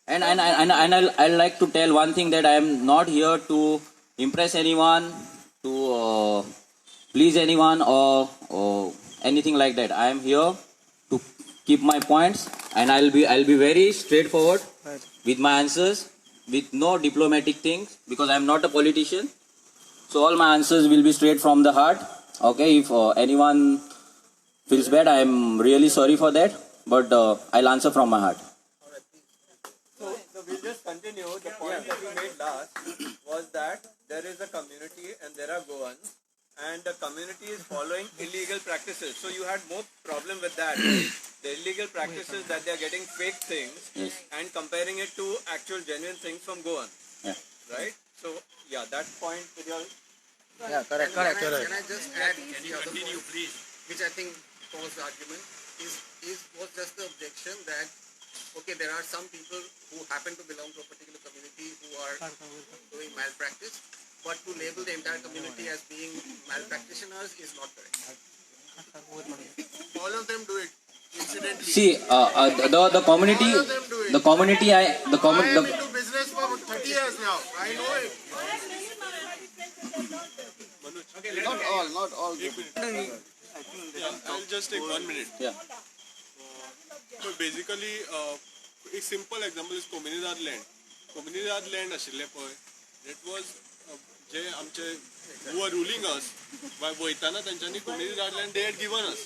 B: And I like to tell one thing, that I am not here to impress anyone, to please anyone or anything like that. I am here to keep my points, and I'll be very straightforward with my answers, with no diplomatic things, because I am not a politician. So all my answers will be straight from the heart. Okay, if anyone feels bad, I am really sorry for that, but I'll answer from my heart.
H: So we'll just continue. The point that we made last was that there is a community and there are Goans, and the community is following illegal practices. So you had more problem with that, right? The illegal practices that they are getting fake things and comparing it to actual genuine things from Goan.
B: Yeah.
H: Right? So yeah, that point with your
F: Yeah, correct.
I: Can I just add the other point, which I think caused the argument, was just the objection that, okay, there are some people who happen to belong to a particular community who are doing malpractice, but to label the entire community as being malpractitioners is not correct. All of them do it. Incidentally.
B: See, the community,
I: All of them do it.
B: the community,
I: I am into business for 30 years now. I know it.
F: Not all.
J: I'll just take 1 minute.
B: Yeah.
J: So basically, a simple example is Comunidad land. Comunidad land आशिल्ले पळय, that was जे आमचे who were ruling us, वयताना तेंच्यांनी Comunidad land they had given us.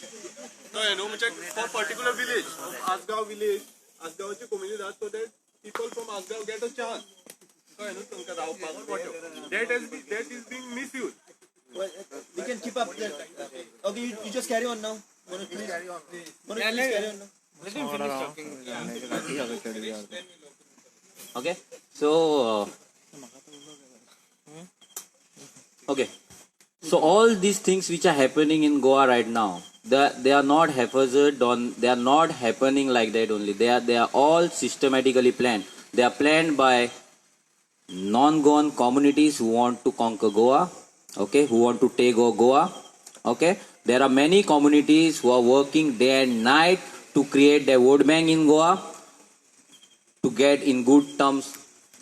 J: कळ्ळें न्हू, म्हणजे for particular village, Asgaon village, Asgaonची Comunidad, so that people from Asgaon get a chance. कळ्ळें न्हू तांकां रावपाक whatever. That is being misused.
E: Well, we can keep up. Okay, you just carry on now. Manoj, please carry on. Manoj, please carry on now.
G: Let him finish talking.
B: Okay, so okay, so all these things which are happening in Goa right now, they are not haphazard. They are not happening like that only. They are all systematically planned. They are planned by non-Goan communities who want to conquer Goa. Okay, who want to take over Goa. Okay, there are many communities who are working day and night to create their vote bank in Goa, to get in good terms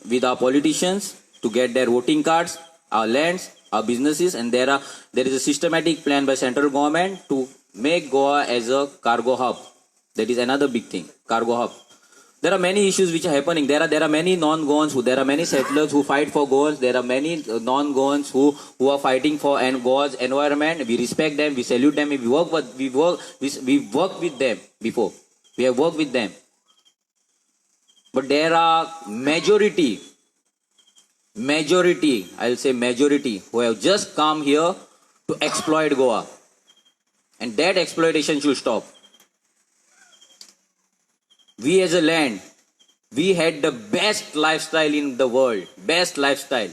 B: with our politicians, to get their voting cards, our lands, our businesses, and there is a systematic plan by central government to make Goa as a cargo hub. That is another big thing, cargo hub. There are many issues which are happening. There are many non-Goans there are many settlers who fight for Goans. There are many non-Goans who are fighting for Goa's environment. We respect them. We salute them. We work with them before. We have worked with them. But there are majority, I'll say majority, who have just come here to exploit Goa. And that exploitation should stop. We as a land, we had the best lifestyle in the world. Best lifestyle.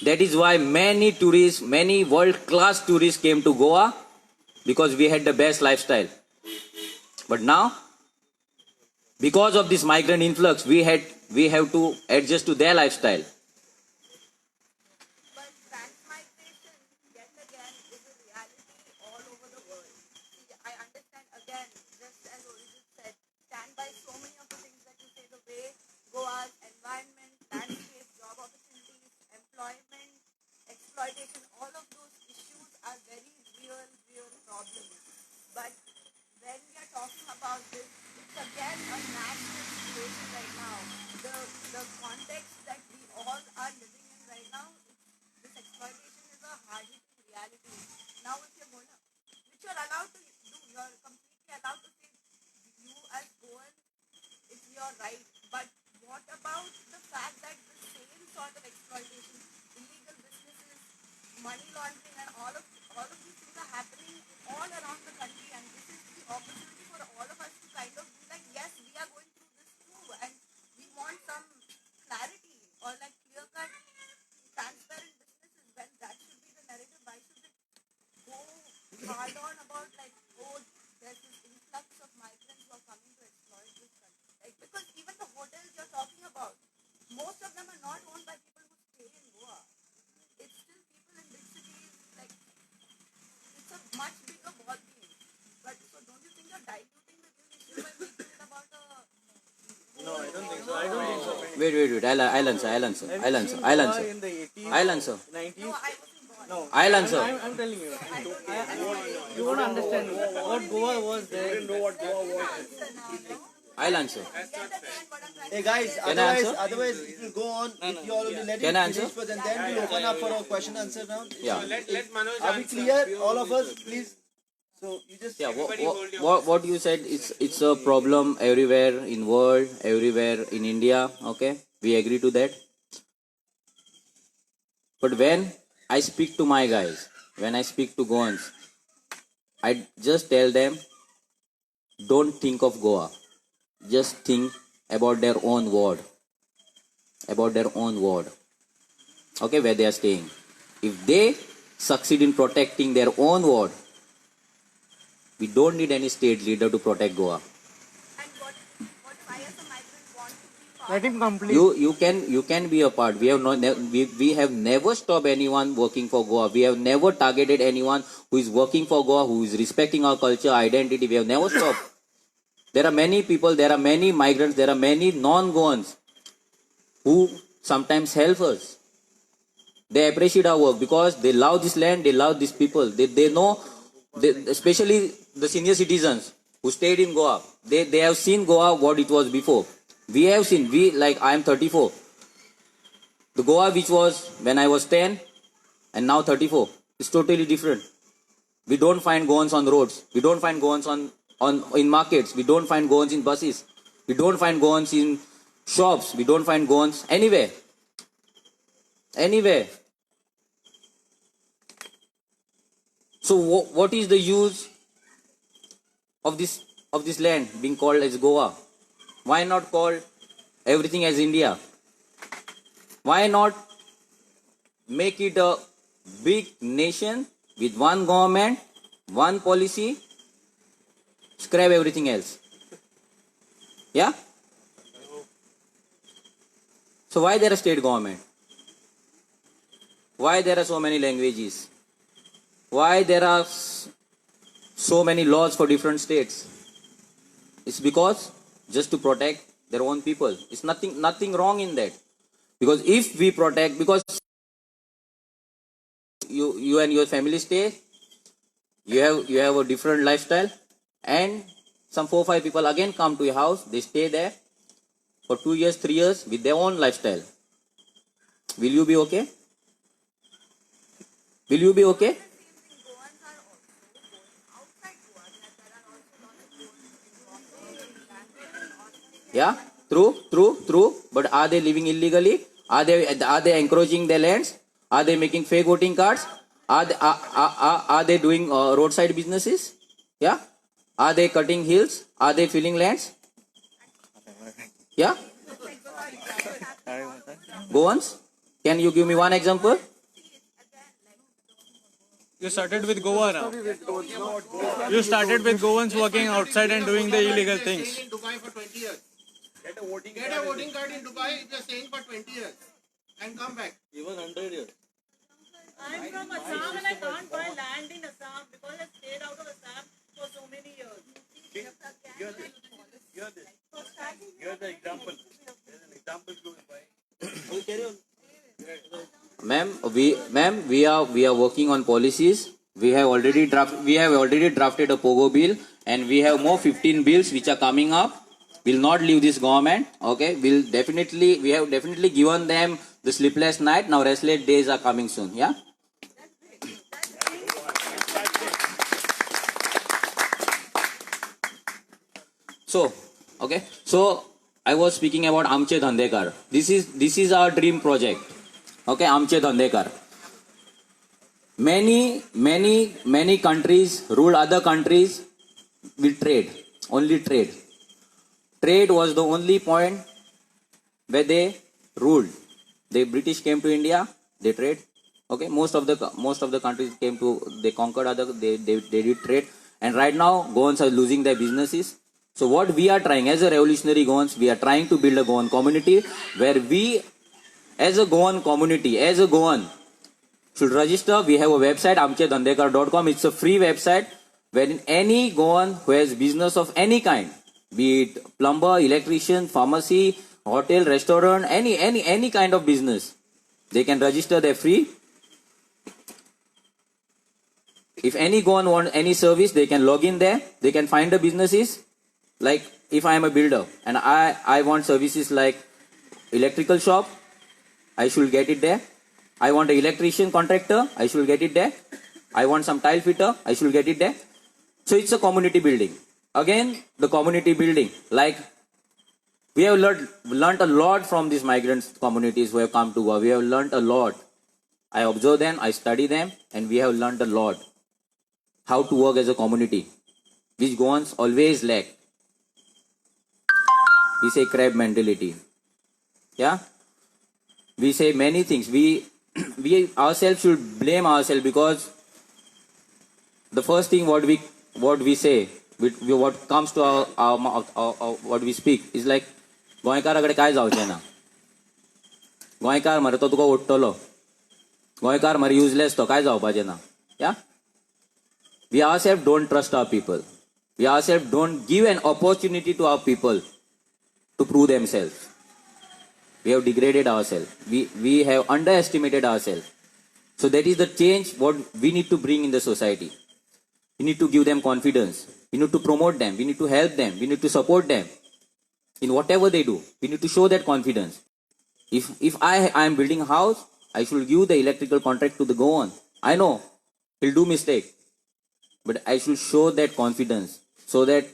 B: That is why many tourists, many world-class tourists came to Goa, because we had the best lifestyle. But now, because of this migrant influx, we have to adjust to their lifestyle.
K: But transmigration, yet again, is a reality all over the world. See, I understand again, just as Origin said, stand by so many of the things that you say, the way Goa's environment, landscape, job opportunities, employment, exploitation, all of those issues are very real problems. But when we are talking about this, it's again a national situation right now. The context that we all are living in right now, this exploitation is a hard-hitting reality. Now if you're going to, which you're allowed to do, you're completely allowed to say, you as Goans, it's your right. But what about the fact that the same sort of exploitation, illegal businesses, money laundering, and all of these things are happening all around the country, and this is the opportunity for all of us to kind of be like, yes, we are going through this too, and we want some clarity or like clear-cut, transparent businesses. When that should be the narrative, why should it go hard on about like, oh, there's this influx of migrants who are coming to exploit this country? Like, because even the hotels you're talking about, most of them are not owned by people who stay in Goa. It's still people in big cities. Like, it's a much bigger ball game. But so don't you think you're diluting the real issue by making it about a...
E: No, I don't think so. I don't think so.
B: Wait. I'll answer.
G: In the 80s,
B: I'll answer.
G: 90s.
K: No, I wasn't born.
G: No,
B: I'll answer.
G: I'm telling you. You won't understand what Goa was there.
B: I'll answer.
E: Hey guys,
B: Can I answer?
E: otherwise it will go on. If you all will let
B: Can
E: it
B: I
E: finish
B: answer?
E: first, and then we'll open up for a question answer round.
B: Yeah.
H: Let Manoj
E: Are we clear? All of us, please. So you just
B: Yeah, what you said, it's a problem everywhere in world, everywhere in India. Okay, we agree to that. But when I speak to my guys, when I speak to Goans, I just tell them, don't think of Goa. Just think about their own ward. Okay, where they are staying. If they succeed in protecting their own ward, we don't need any state leader to protect Goa.
K: And what if I as a migrant want to be part
G: Let him complete.
B: You can be a part. We have never stopped anyone working for Goa. We have never targeted anyone who is working for Goa, who is respecting our culture, identity. We have never stopped. There are many people, there are many migrants, there are many non-Goans who sometimes help us. They appreciate our work because they love this land, they love these people. They know, especially the senior citizens who stayed in Goa. They have seen Goa what it was before. We have seen, I am 34. The Goa which was when I was 10 and now 34 is totally different. We don't find Goans on roads. We don't find Goans in markets. We don't find Goans in buses. We don't find Goans in shops. We don't find Goans anywhere. Anywhere. So what is the use of this land being called as Goa? Why not call everything as India? Why not make it a big nation with one government, one policy, scrap everything else? Yeah? So why there a state government? Why there are so many languages? Why there are so many laws for different states? It's because just to protect their own people. It's nothing wrong in that. Because if we protect, because you and your family stay, you have a different lifestyle, and some 4 or 5 people again come to your house, they stay there for 2 years, 3 years with their own lifestyle. Will you be okay? Will you be okay?
K: Goans are also going outside Goa? There are also lots of Goans in Bombay,
B: Yeah, true. But are they living illegally? Are they encroaching their lands? Are they making fake voting cards? Are they doing roadside businesses? Yeah. Are they cutting hills? Are they filling lands? Yeah. Goans? Can you give me one example?
L: You started with Goa now. You started with Goans working outside and doing the illegal things.
I: In Dubai for 20 years. Get a voting card in Dubai if you're staying for 20 years. And come back.
G: Even 100 years.
K: I'm from Assam and I can't buy land in Assam because I stayed out of Assam for so many years.
D: Here's the example. There's an example close by.
G: Carry on.
B: Ma'am, we are working on policies. We have already drafted a POGO bill, and we have more 15 bills which are coming up. We'll not leave this government. Okay, we have definitely given them the sleepless night. Now restless days are coming soon. Yeah. So I was speaking about Amche Dhandekar. This is our dream project. Okay, Amche Dhandekar. Many countries rule other countries with trade. Only trade. Trade was the only point where they ruled. The British came to India, they trade. Okay, most of the countries they conquered they did trade. And right now, Goans are losing their businesses. So what we are trying, as a revolutionary Goans, we are trying to build a Goan community where we, as a Goan community, as a Goan, should register. We have a website, amchedhandekar.com. It's a free website wherein any Goan who has business of any kind, be it plumber, electrician, pharmacy, hotel, restaurant, any kind of business, they can register. They're free. If any Goan want any service, they can log in there. They can find the businesses. Like if I am a builder and I want services like electrical shop, I should get it there. I want an electrician contractor, I should get it there. I want some tile fitter, I should get it there. So it's a community building. Again, the community building. Like we have learned a lot from these migrant communities who have come to Goa. We have learned a lot. I observe them, I study them, and we have learned a lot. How to work as a community, which Goans always lack. We say crab mentality. Yeah? We say many things. We we ourselves should blame ourselves, because the first thing what we say, what comes to our mouth, what we speak is like, गोंयकाराकडे काय जावचें ना, गोंयकार मरे तो तुका ओडटलो, गोंयकार मरे useless तो काय जावपाचें ना. Yeah, we ourselves don't trust our people. We ourselves don't give an opportunity to our people to prove themselves. We have degraded ourselves. We have underestimated ourselves. So that is the change what we need to bring in the society. We need to give them confidence. We need to promote them. We need to help them. We need to support them in whatever they do. We need to show that confidence. If I am building a house, I should give the electrical contract to the Goan. I know he'll do mistake, but I should show that confidence so that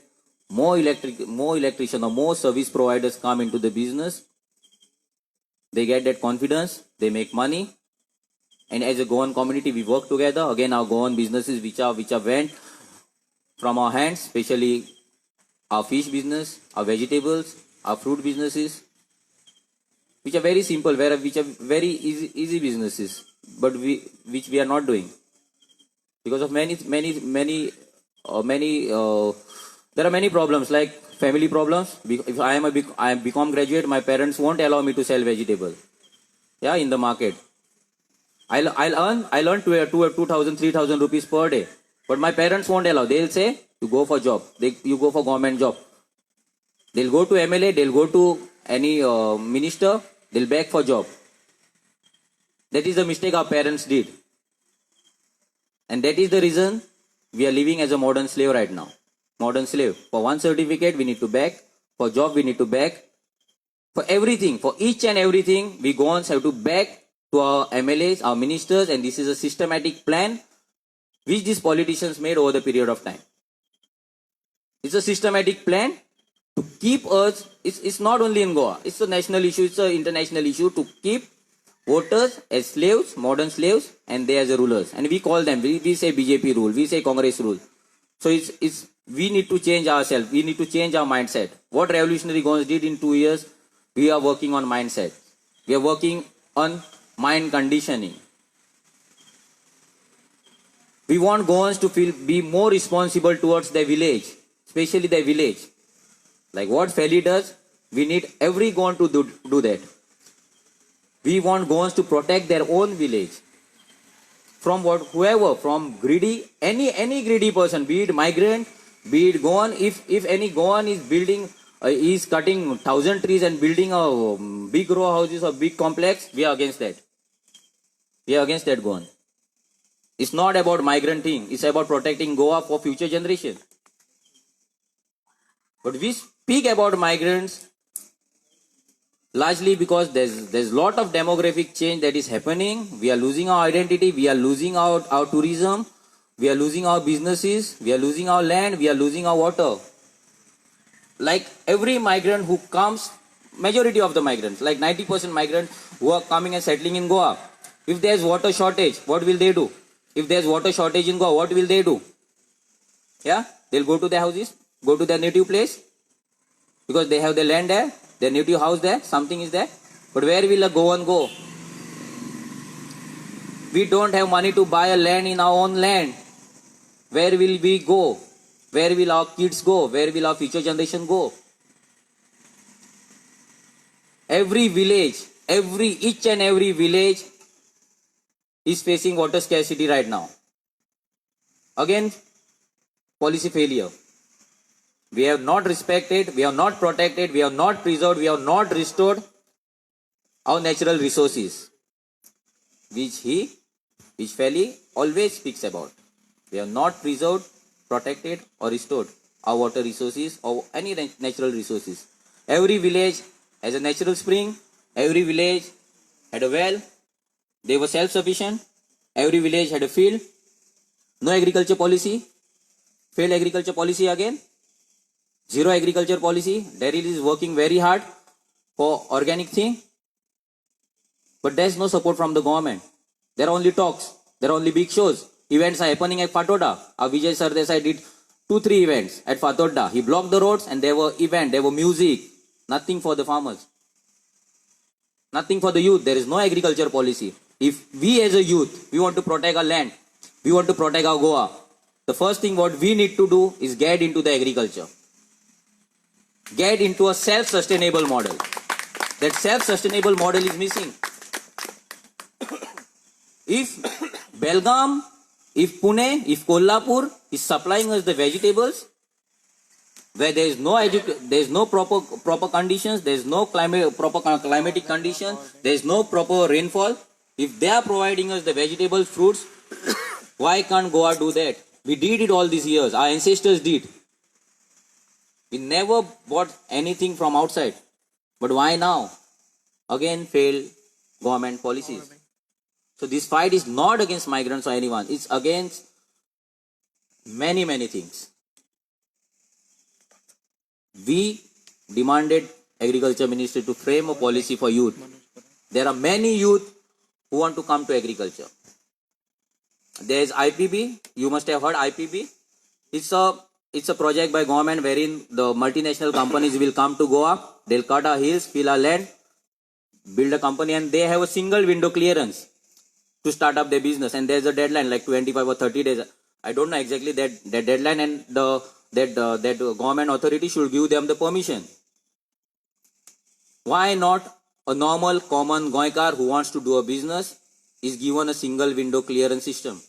B: more electrician or more service providers come into the business. They get that confidence. They make money. And as a Goan community, we work together. Again, our Goan businesses which are went from our hands, especially our fish business, our vegetables, our fruit businesses, which are very simple, which are very easy businesses, but which we are not doing because of many there are many problems, like family problems. If I am BCom graduate, my parents won't allow me to sell vegetable. Yeah, in the market. I'll earn 2,000, 3,000 rupees per day. But my parents won't allow. They'll say, you go for job. You go for government job. They'll go to MLA. They'll go to any minister. They'll beg for job. That is the mistake our parents did. And that is the reason we are living as a modern slave right now. Modern slave. For one certificate, we need to beg. For job, we need to beg. For everything, for each and everything, we go on have to beg to our MLAs, our ministers, and this is a systematic plan which these politicians made over the period of time. It's a systematic plan to keep us, it's not only in Goa, it's a national issue, it's an international issue, to keep voters as slaves, modern slaves, and they as the rulers. And we call them, we say BJP rule, we say Congress rule. So we need to change ourselves, we need to change our mindset. What Revolutionary Goans did in 2 years, we are working on mindset. We are working on mind conditioning. We want Goans to be more responsible towards their village, especially their village. Like what Feli does, we need every Goan to do that. We want Goans to protect their own village from whoever, from greedy, any greedy person, be it migrant, be it Goan. If any Goan is building, is cutting 1,000 trees and building a big row houses or big complex, we are against that. We are against that Goan. It's not about migrant thing. It's about protecting Goa for future generation. But we speak about migrants largely because there's lot of demographic change that is happening. We are losing our identity. We are losing our tourism. We are losing our businesses. We are losing our land. We are losing our water. Like every migrant who comes, majority of the migrants, like 90% migrants who are coming and settling in Goa, if there's water shortage, what will they do? If there's water shortage in Goa, what will they do? Yeah, they'll go to their houses, go to their native place, because they have their land there, their native house there, something is there. But where will a Goan go? We don't have money to buy a land in our own land. Where will we go? Where will our kids go? Where will our future generation go? Every village, each and every village is facing water scarcity right now. Again, policy failure. We have not respected, we have not protected, we have not preserved, we have not restored our natural resources, which Feli always speaks about. We have not preserved, protected or restored our water resources or any natural resources. Every village has a natural spring, every village had a well, they were self-sufficient, every village had a field. No agriculture policy, failed agriculture policy again, zero agriculture policy. Daryl is working very hard for organic thing, but there's no support from the government. There are only talks, there are only big shows. Events are happening at Fatoda. Vijay Sardesai did 2-3 events at Fatoda. He blocked the roads and there were events, there were music, nothing for the farmers. Nothing for the youth. There is no agriculture policy. if we as a youth, we want to protect our land, we want to protect our Goa, the first thing what we need to do is get into the agriculture. Get into a self-sustainable model. That self-sustainable model is missing. If Belgaum, if Pune, if Kolhapur is supplying us the vegetables, where there is no proper conditions, there is no proper climatic conditions, there is no proper rainfall. If they are providing us the vegetables, fruits, why can't Goa do that? We did it all these years. Our ancestors did. We never bought anything from outside. But why now? Again, failed government policies. So this fight is not against migrants or anyone. It's against many, many things. We demanded Agriculture Ministry to frame a policy for youth. There are many youth who want to come to agriculture. There is IPB. You must have heard IPB. It's a project by government wherein the multinational companies will come to Goa. They'll cut our hills, fill our land, build a company, and they have a single window clearance to start up their business. And there's a deadline like 25 or 30 days. I don't know exactly that deadline, and that government authority should give them the permission. Why not a normal common Goikar who wants to do a business is given a single window clearance system?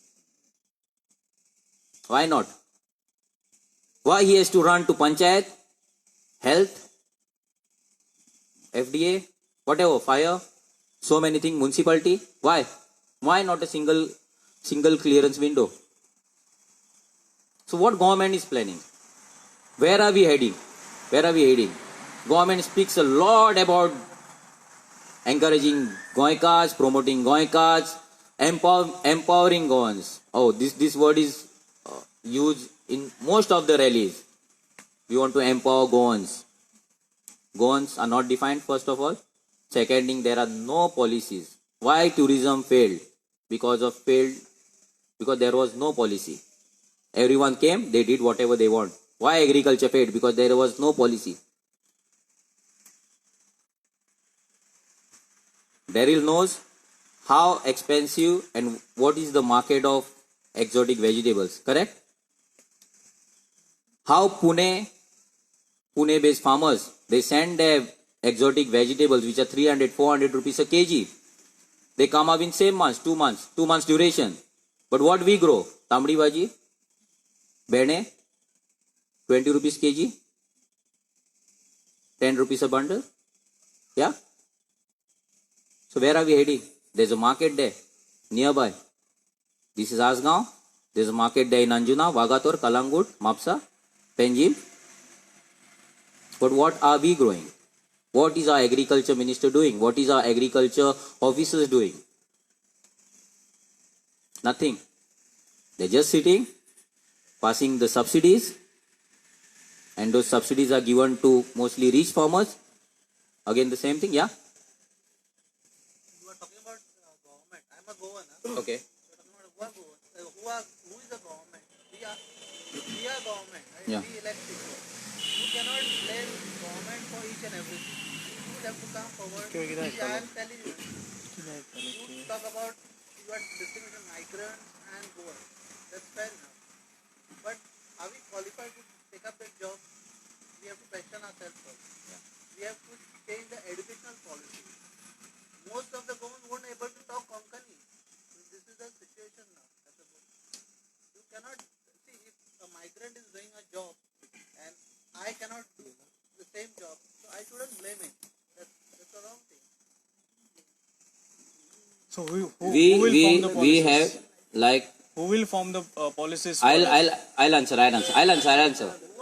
B: Why not? Why he has to run to Panchayat, health, FDA, whatever, fire, so many things, municipality? Why? Why not a single clearance window? So what government is planning? Where are we heading? Where are we heading? Government speaks a lot about encouraging Goikas, promoting Goikas, empowering Goans. Oh, this word is used in most of the rallies. We want to empower Goans. Goans are not defined, first of all. Second thing, there are no policies. Why tourism failed? Because there was no policy. Everyone came, they did whatever they want. Why agriculture failed? Because there was no policy. Daryl knows how expensive and what is the market of exotic vegetables, correct? How Pune-based farmers, they send their exotic vegetables which are 300, 400 rupees a kg. They come up in same months, 2 months duration. But what we grow? Tamdi bhaji, bene, 20 rupees kg, 10 rupees a bundle. Yeah? So where are we heading? There's a market there, nearby. This is Asgaon. There's a market there in Anjuna, Vagator, Kalangut, Mapsa, Penjim. But what are we growing? What is our agriculture minister doing? What is our agriculture officers doing? Nothing. They're just sitting, passing the subsidies, and those subsidies are given to mostly rich farmers. Again, the same thing, yeah?
G: You are talking about government. I'm a Goan.
B: Okay.
G: Who is the government? We are government, right?
B: Yeah.
G: We elect people. You cannot blame government for each and everything. You have to come forward. I am telling you. You talk about you are distinguishing migrants and Goans. That's fair enough. But are we qualified to take up that job? We have to question ourselves first. Yeah. We have to change the educational policy. Most of the Goans weren't able to talk Konkani. This is the situation now. You cannot see if a migrant is doing a job and I cannot do the same job, so I shouldn't blame him. That's the wrong thing.
L: So who will form the policies?
B: We have like.
L: Who will form the policies?
B: I'll answer.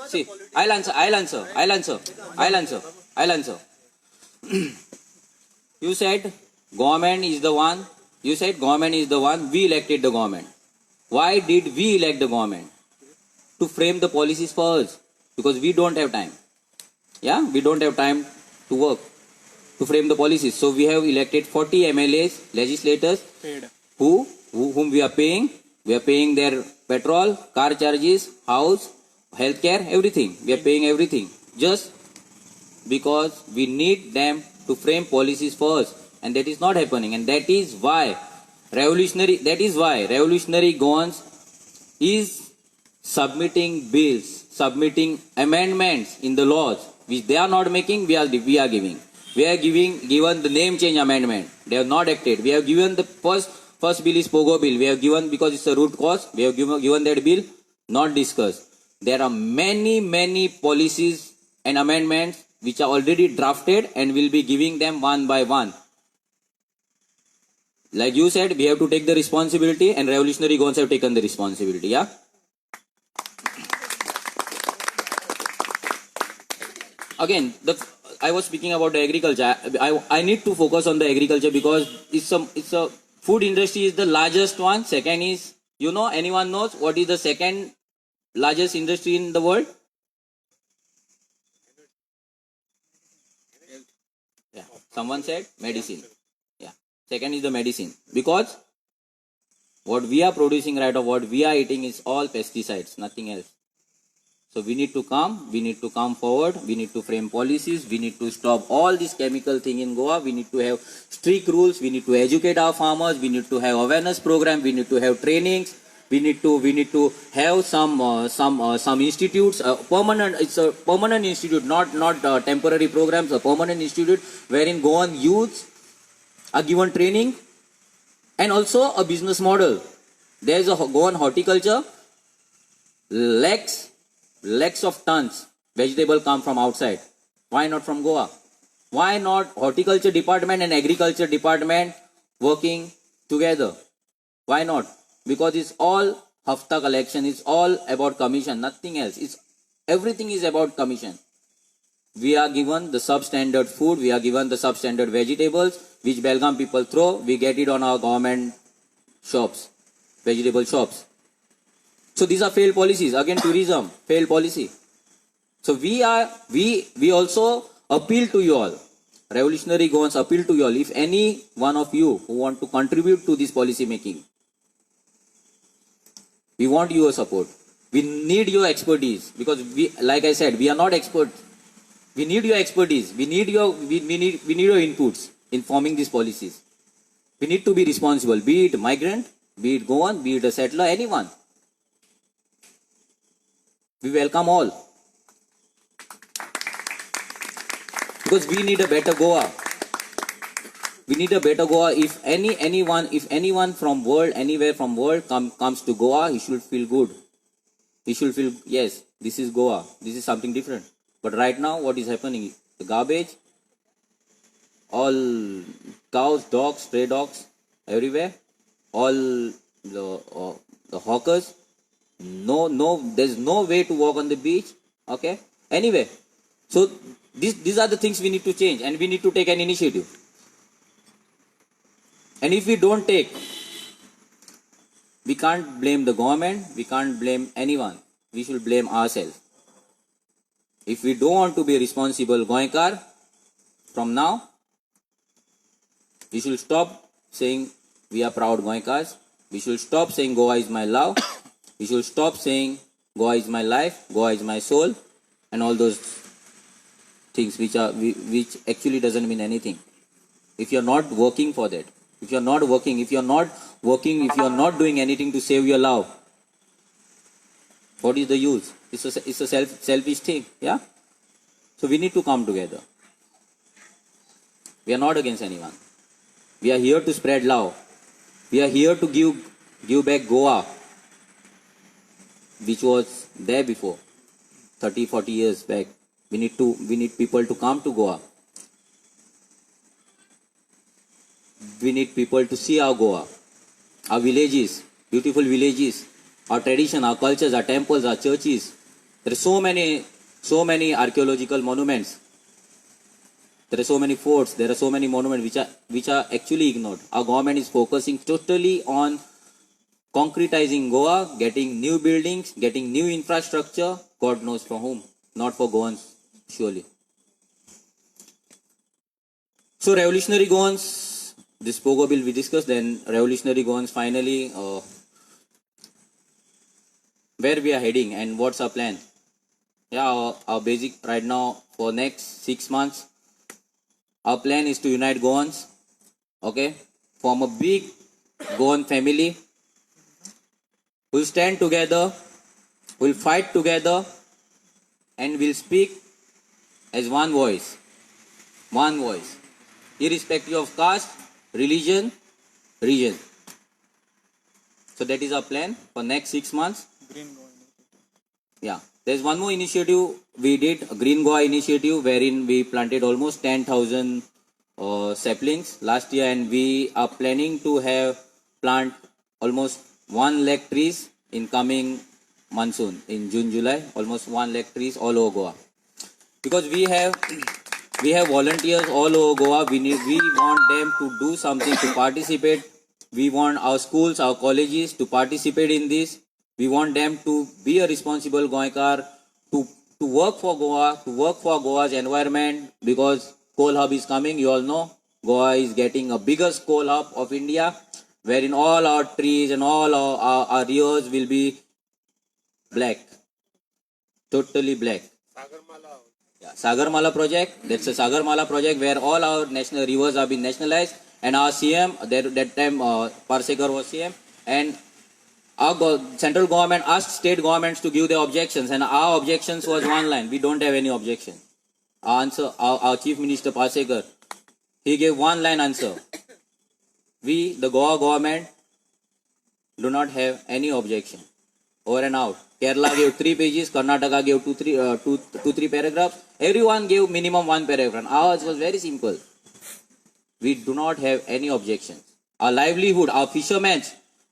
B: See, I'll answer. You said government is the one. You said government is the one. We elected the government. Why did we elect the government? To frame the policies for us. Because we don't have time. Yeah, we don't have time to work, to frame the policies. So we have elected 40 MLAs, legislators,
L: Paid.
B: whom we are paying. We are paying their petrol, car charges, house, healthcare, everything. We are paying everything. Just because we need them to frame policies for us. And that is not happening. And that is why Revolutionary, that is why revolutionary Goans is submitting bills, submitting amendments in the laws, which they are not making, we are giving. We are given the name change amendment. They have not acted. We have given the first bill is Pogo bill. We have given because it's a root cause. We have given that bill, not discussed. There are many policies and amendments which are already drafted and will be giving them one by one. Like you said, we have to take the responsibility, and revolutionary Goans have taken the responsibility. Yeah. Again, I was speaking about the agriculture. I need to focus on the agriculture because it's a food industry is the largest one. Second is, anyone knows what is the second largest industry in the world? Yeah. Someone said medicine. Yeah. Second is the medicine, because what we are producing right, or what we are eating is all pesticides, nothing else. So we need to come forward, we need to frame policies, we need to stop all this chemical thing in Goa, we need to have strict rules, we need to educate our farmers, we need to have awareness program, we need to have trainings, we need to have some institutes, it's a permanent institute, not temporary programs, a permanent institute wherein Goan youths are given training, and also a business model. There is a Goan horticulture, lakhs of tons vegetable come from outside. Why not from Goa? Why not horticulture department and agriculture department working together? Why not? Because it's all hafta collection, it's all about commission, nothing else. Everything is about commission. We are given the substandard food, we are given the substandard vegetables, which Belgaum people throw, we get it on our government shops, vegetable shops. So these are failed policies. Again, tourism, failed policy. So we also appeal to you all. Revolutionary Goans appeal to you all. If any one of you who want to contribute to this policy making, we want your support. We need your expertise, because like I said, we are not experts. We need your expertise. We need your inputs in forming these policies. We need to be responsible, be it migrant, be it Goan, be it a settler, anyone. We welcome all, because we need a better Goa. We need a better Goa. If anyone from world, anywhere from world comes to Goa, he should feel good. He should feel, yes, this is Goa. This is something different. But right now, what is happening? The garbage, all cows, dogs, stray dogs, everywhere. All the hawkers. No, there's no way to walk on the beach. Okay. Anyway, so these are the things we need to change, and we need to take an initiative. And if we don't take, we can't blame the government, we can't blame anyone. We should blame ourselves. If we don't want to be responsible Goenkar from now, we should stop saying we are proud Goenkars. We should stop saying Goa is my love. We should stop saying Goa is my life, Goa is my soul, and all those things which actually doesn't mean anything. If you're not working for that, if you're not doing anything to save your love, what is the use? It's a selfish thing, yeah? So we need to come together. We are not against anyone. We are here to spread love. We are here to give back Goa, which was there before, 30, 40 years back. We need people to come to Goa. We need people to see our Goa, our villages, beautiful villages, our tradition, our cultures, our temples, our churches. There are so many archaeological monuments. There are so many forts, there are so many monuments which are actually ignored. Our government is focusing totally on concretizing Goa, getting new buildings, getting new infrastructure, God knows for whom, not for Goans, surely. So revolutionary Goans, this Pogo bill we discussed, then revolutionary Goans finally, where we are heading and what's our plan. Yeah, our basic right now for next 6 months, our plan is to unite Goans, okay, form a big Goan family, will stand together, will fight together, and will speak as one voice, irrespective of caste, religion, region. So that is our plan for next 6 months. Yeah, there's one more initiative we did, a Green Goa initiative, wherein we planted almost 10,000 saplings last year, and we are planning to have plant almost 1 lakh trees in coming monsoon in June, July, almost 1 lakh trees all over Goa. Because we have volunteers all over Goa. We want them to do something, to participate. We want our schools, our colleges to participate in this. We want them to be a responsible Goaikar, to work for Goa, to work for Goa's environment, because coal hub is coming. You all know Goa is getting a biggest coal hub of India, wherein all our trees and all our rivers will be black, totally black. Yeah, Sagarmala project. That's a Sagarmala project where all our national rivers have been nationalized, and our CM that time Parsekar was CM, and our central government asked state governments to give their objections, and our objections was one line: we don't have any objection. Our answer, our Chief Minister Parsekar, he gave one line answer: we, the Goa government, do not have any objection. Over and out. Kerala gave 3 pages, Karnataka gave 2-3 paragraphs. Everyone gave minimum 1 paragraph. Ours was very simple. We do not have any objections. Our livelihood, our fishermen,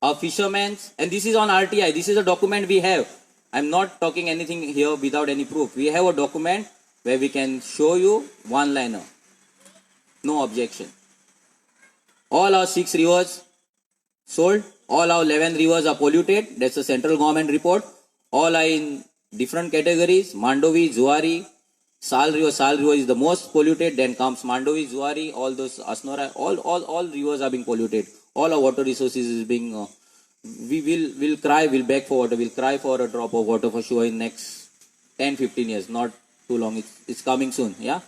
B: and this is on RTI. This is a document we have. I'm not talking anything here without any proof. We have a document where we can show you one liner. No objection. All our 6 rivers sold. All our 11 rivers are polluted. That's a central government report. All are in different categories. Mandovi, Zuari, Sal River. Sal River is the most polluted. Then comes Mandovi, Zuari, all those Asnora. All rivers are being polluted. All our water resources is being. We'll cry. We'll beg for water. We'll cry for a drop of water for sure in next 10-15 years. Not too long. It's coming soon. Yeah,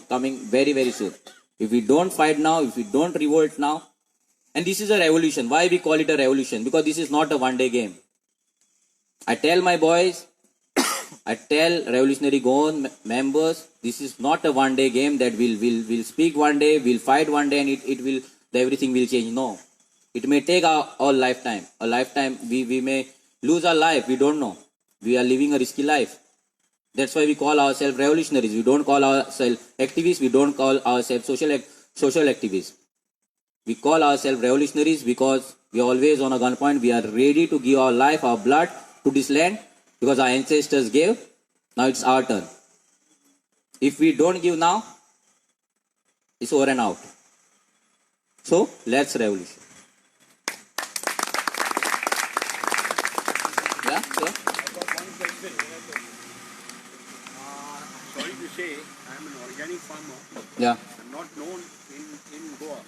B: coming very soon. If we don't fight now, if we don't revolt now. And this is a revolution. Why we call it a revolution? Because this is not a one-day game. I tell my boys, I tell Revolutionary Goan members, this is not a one-day game that we'll speak one day, we'll fight one day, and everything will change. No. It may take our lifetime. A lifetime, we may lose our life. We don't know. We are living a risky life. That's why we call ourselves revolutionaries. We don't call ourselves activists. We don't call ourselves social activists. We call ourselves revolutionaries because we are always on a gunpoint. We are ready to give our life, our blood to this land because our ancestors gave. Now it's our turn. If we don't give now, it's over and out. So let's revolution. Yeah, sure.
D: I've got one question. Sorry to say, I'm an organic farmer.
B: Yeah.
D: I'm not known in Goa.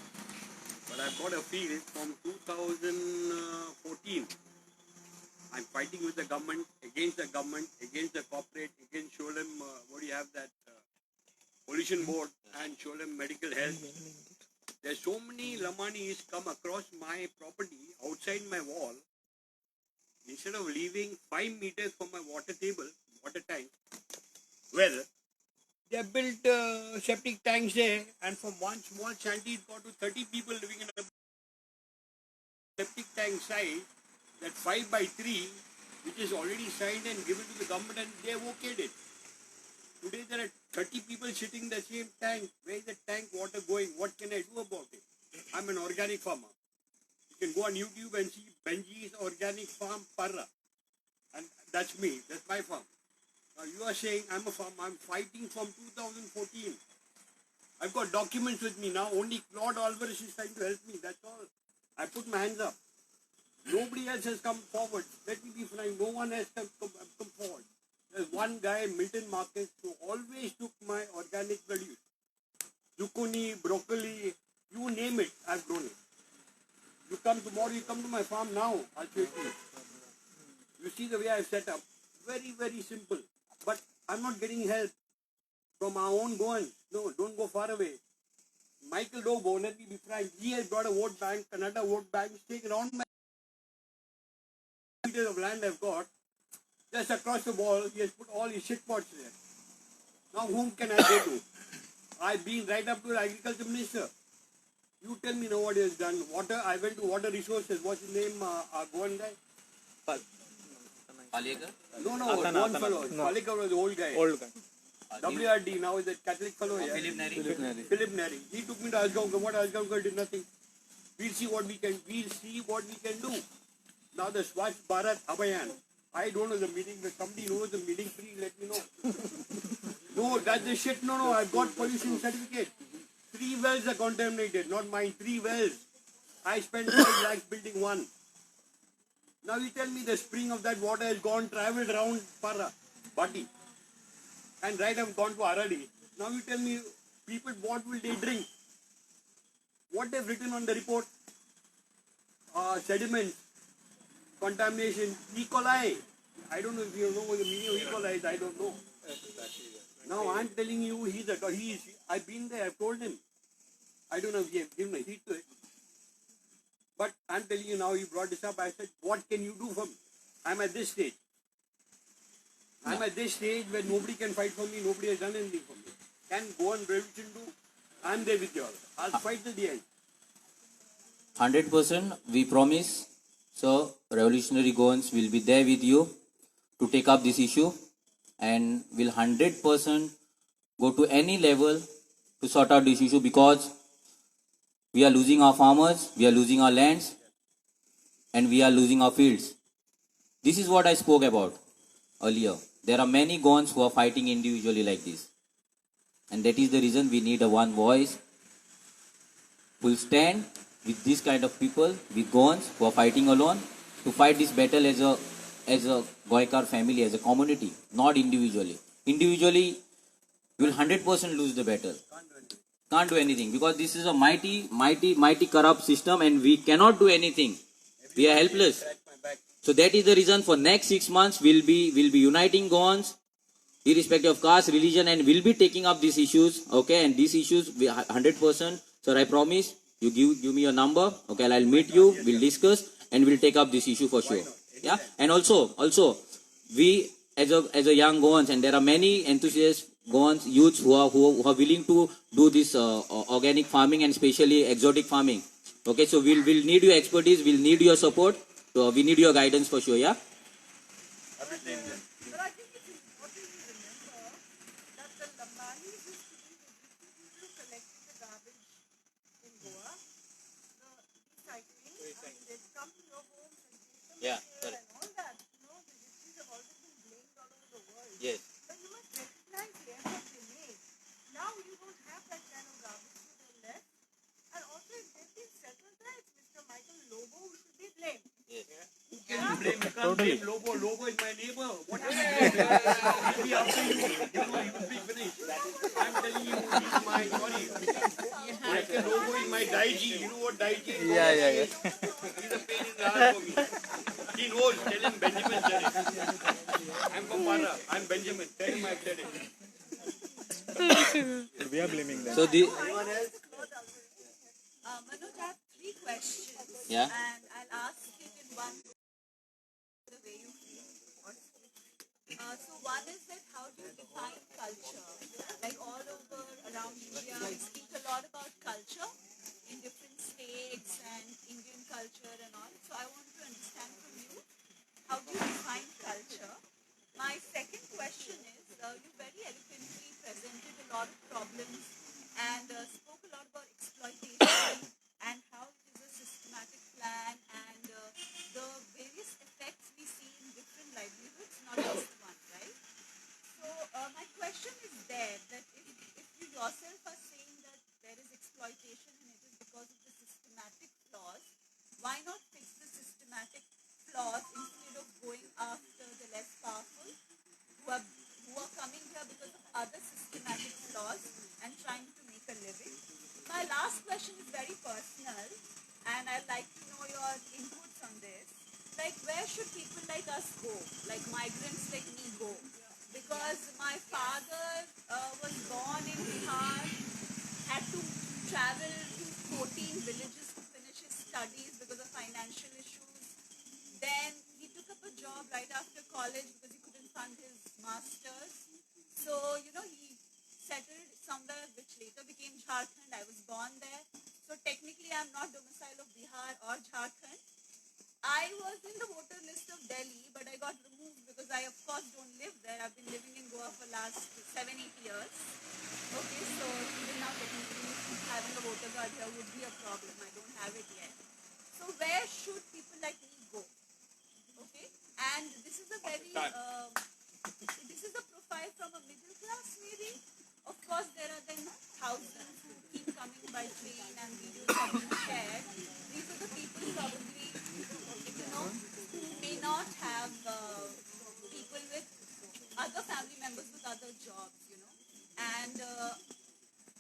D: But I've got a field from 2014. I'm fighting with the government, against the corporate, against Sholem, what do you have that, pollution board and Sholem medical health. There's so many Lamanis come across my property outside my wall. Instead of leaving 5 meters from my water tank, well, they have built septic tanks there, and from one small shanty, it got to 30 people living in a septic tank size, that 5x3, which is already signed and given to the government, and they have okayed it. Today there are 30 people sitting in the same tank. Where is the tank water going? What can I do about it? I'm an organic farmer. You can go on YouTube and see Benji's Organic Farm Parra. And that's me. That's my farm. Now you are saying I'm a farmer. I'm fighting from 2014. I've got documents with me now. Only Claude Alvarez is trying to help me. That's all. I put my hands up. Nobody else has come forward. Let me be frank. No one has come forward. There's one guy, Milton Marcus, who always took my organic produce. Zucchini, broccoli, you name it, I've grown it. You come tomorrow, you come to my farm now, I'll show it to you. You see the way I've set up. Very, very simple. But I'm not getting help from our own Goans. No, don't go far away. Michael Lobo, let me be frank, he has brought a vote bank, Kannada vote bank, staying around my meters of land I've got, just across the wall, he has put all his shit pots there. Now whom can I go to? I've been right up to the agriculture minister. You tell me now what he has done. Water, I went to water resources, what's his name, Goan guy? No, one fellow. Palika was the old guy. WRD now is a Catholic fellow. Yeah? Philip Neri. He took me to Asgaon. What Asgaon did nothing. We'll see what we can do. Now the Swachh Bharat Abhiyan. I don't know the meaning, but somebody knows the meaning, please let me know. No, that's the shit. No, I've got pollution certificate. 3 wells are contaminated, not mine. 3 wells. I spent 5 lakhs building one. Now you tell me the spring of that water has traveled around Para, Bati, and right have gone to Aradi. Now you tell me, people, what will they drink? What they've written on the report? Sediment, contamination, E. coli. I don't know if you know what the meaning of E. coli is, I don't know. Now I'm telling you, I've been there, I've told him. I don't know if he has given a heed to it. But I'm telling you now, he brought this up. I said, what can you do for me? I'm at this stage. I'm at this stage where nobody can fight for me. Nobody has done anything for me. Can go on revolution do? I'm there with you all. I'll fight till the end.
B: 100% we promise, sir, revolutionary Goans will be there with you to take up this issue, and will 100% go to any level to sort out this issue, because we are losing our farmers, we are losing our lands, and we are losing our fields. This is what I spoke about earlier. There are many Goans who are fighting individually like this. And that is the reason we need a one voice who will stand with this kind of people, with Goans who are fighting alone, to fight this battle as a Goikar family, as a community, not individually. Individually, we will 100% lose the battle. Can't do anything, because this is a mighty corrupt system, and we cannot do anything. We are helpless. So that is the reason for next 6 months we'll be uniting Goans, irrespective of caste, religion, and we'll be taking up these issues. Okay, and these issues 100%. Sir, I promise you give me your number. Okay, I'll meet you. We'll discuss and we'll take up this issue for sure. Yeah, and also we as a young Goans, and there are many enthusiasts Goans youths who are willing to do this organic farming and especially exotic farming. Okay, so we'll need your expertise, we'll need your support, so we need your guidance for sure. Yeah.
K: But I think it's important to remember that the Lambanis used to be the people who collected the garbage in Goa. The recycling, they'd come to your homes and take them and all that. You know, the gypsies have always been blamed all over the world.
B: Yes.
K: But you must recognize the effort they made. Now you don't have that kind of garbage, so they're left. And also, if they've been settled there, it's Mr. Michael Lobo who should be blamed.
B: Yes.
D: Who can you blame? You can't blame Lobo. Lobo is my neighbor. What can you blame? Maybe after you will be finished. I'm telling you, he's my, sorry. Michael Lobo is my Daiji. You know what Daiji is?
L: Yeah.
D: He's a pain in the ass for me. He knows. Tell him Benjamin said it. I'm from Para. I'm Benjamin. Tell him I've said it.
L: We are blaming them.
B: So the
K: Anyone else? Manoj, I have 3 questions.
B: Yeah.
K: And I'll ask it in one go, the way you feel. So one is that how do you define culture? Like all over around India, we speak a lot about culture in different states and Indian culture and all. So I want to understand from you, how do you define culture? My second question is, you very eloquently presented a lot of problems and spoke a lot about exploitation and how it is a systematic plan and the various effects we see in different livelihoods, not just one, right? So my question is that if you yourself are saying that there is exploitation and it is because of the systematic flaws, why not fix the systematic flaws instead of going after the less powerful who are coming here because of other systematic flaws and trying to make a living? My last question is very personal, and I'd like to know your inputs on this. Like, where should people like us go? Like migrants like me go? Because my father was born in Bihar, had to travel to 14 villages to finish his studies because of financial issues. Then he took up a job right after college because he couldn't fund his master's. So, he settled somewhere which later became Jharkhand. I was born there. So technically I'm not domicile of Bihar or Jharkhand. I was in the voter list of Delhi, but I got removed because I, of course, don't live there. I've been living in Goa for last 7-8 years. Okay, so even now technically having a voter card here would be a problem. I don't have it yet. So where should people like me go? Okay, and this is a very, this is a profile from a middle class maybe. Of course, there are then thousands who keep coming by train and videos are being shared. These are the people probably, who may not have people with other family members with other jobs, And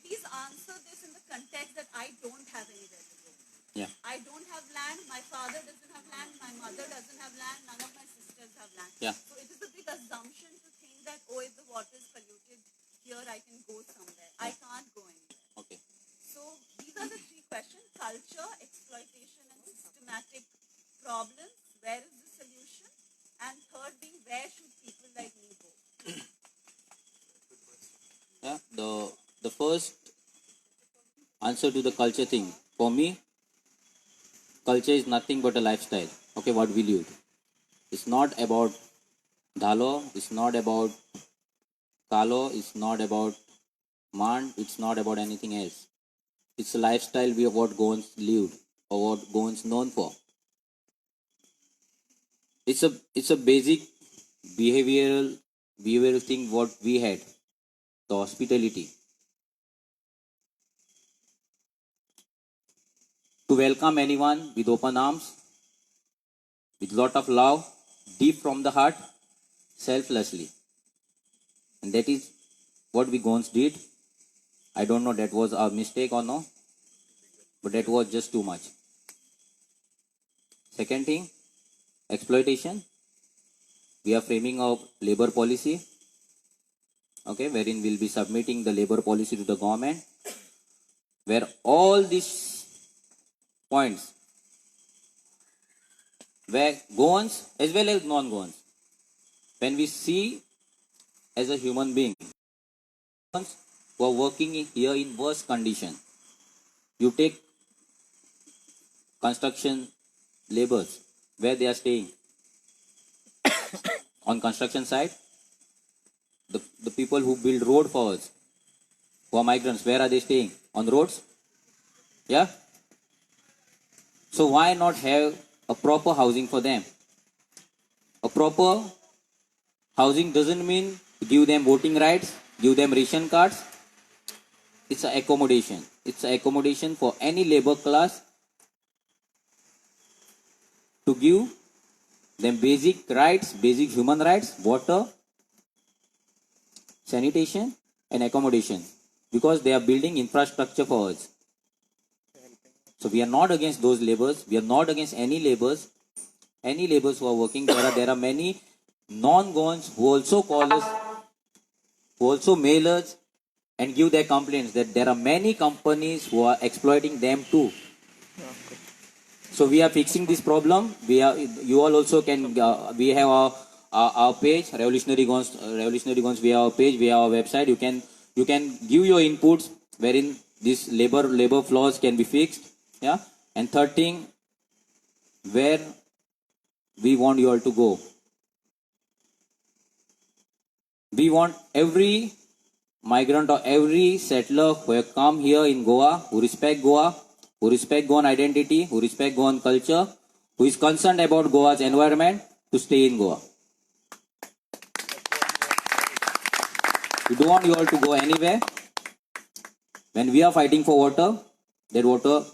K: please answer this in the context that I don't have anywhere to go.
B: Yeah.
K: I don't have land. My father doesn't have land. My mother doesn't have land. None of my sisters have land.
B: Yeah.
K: So it is a big assumption to think that, oh, if the water is polluted here, I can go somewhere. I can't go anywhere.
B: Okay.
K: So these are the three questions: culture, exploitation, and systematic problems. Where is the solution? And third being, where should people like me go?
B: Yeah. The first answer to the culture thing. For me, culture is nothing but a lifestyle. Okay, what we live. It's not about Dhalo. It's not about Kalo. It's not about Mand. It's not about anything else. It's a lifestyle we have what Goans lived or what Goans known for. It's a basic behavioral thing what we had. The hospitality. To welcome anyone with open arms, with lot of love, deep from the heart, selflessly. And that is what we Goans did. I don't know that was a mistake or no, but that was just too much. Second thing, exploitation. We are framing a labor policy, okay, wherein we'll be submitting the labor policy to the government, where all these points, where Goans as well as non-Goans, when we see as a human being, who are working here in worse condition. You take construction laborers, where they are staying. On construction site, the people who build road for us, who are migrants, where are they staying? On roads? Yeah? So why not have a proper housing for them? A proper housing doesn't mean give them voting rights, give them ration cards. It's an accommodation. It's an accommodation for any labor class to give them basic rights, basic human rights, water, sanitation, and accommodation. Because they are building infrastructure for us. So we are not against those laborers. We are not against any laborers. Any laborers who are working. There are many non-Goans who also call us, who also mail us and give their complaints that there are many companies who are exploiting them too. So we are fixing this problem. You all also can. We have our page, Revolutionary Goans. We have our page. We have our website. You can give your inputs wherein this labor flaws can be fixed. Yeah. And third thing, where we want you all to go. We want every migrant or every settler who have come here in Goa, who respect Goan identity, who respect Goan culture, who is concerned about Goa's environment, to stay in Goa. We don't want you all to go anywhere. When we are fighting for water, that water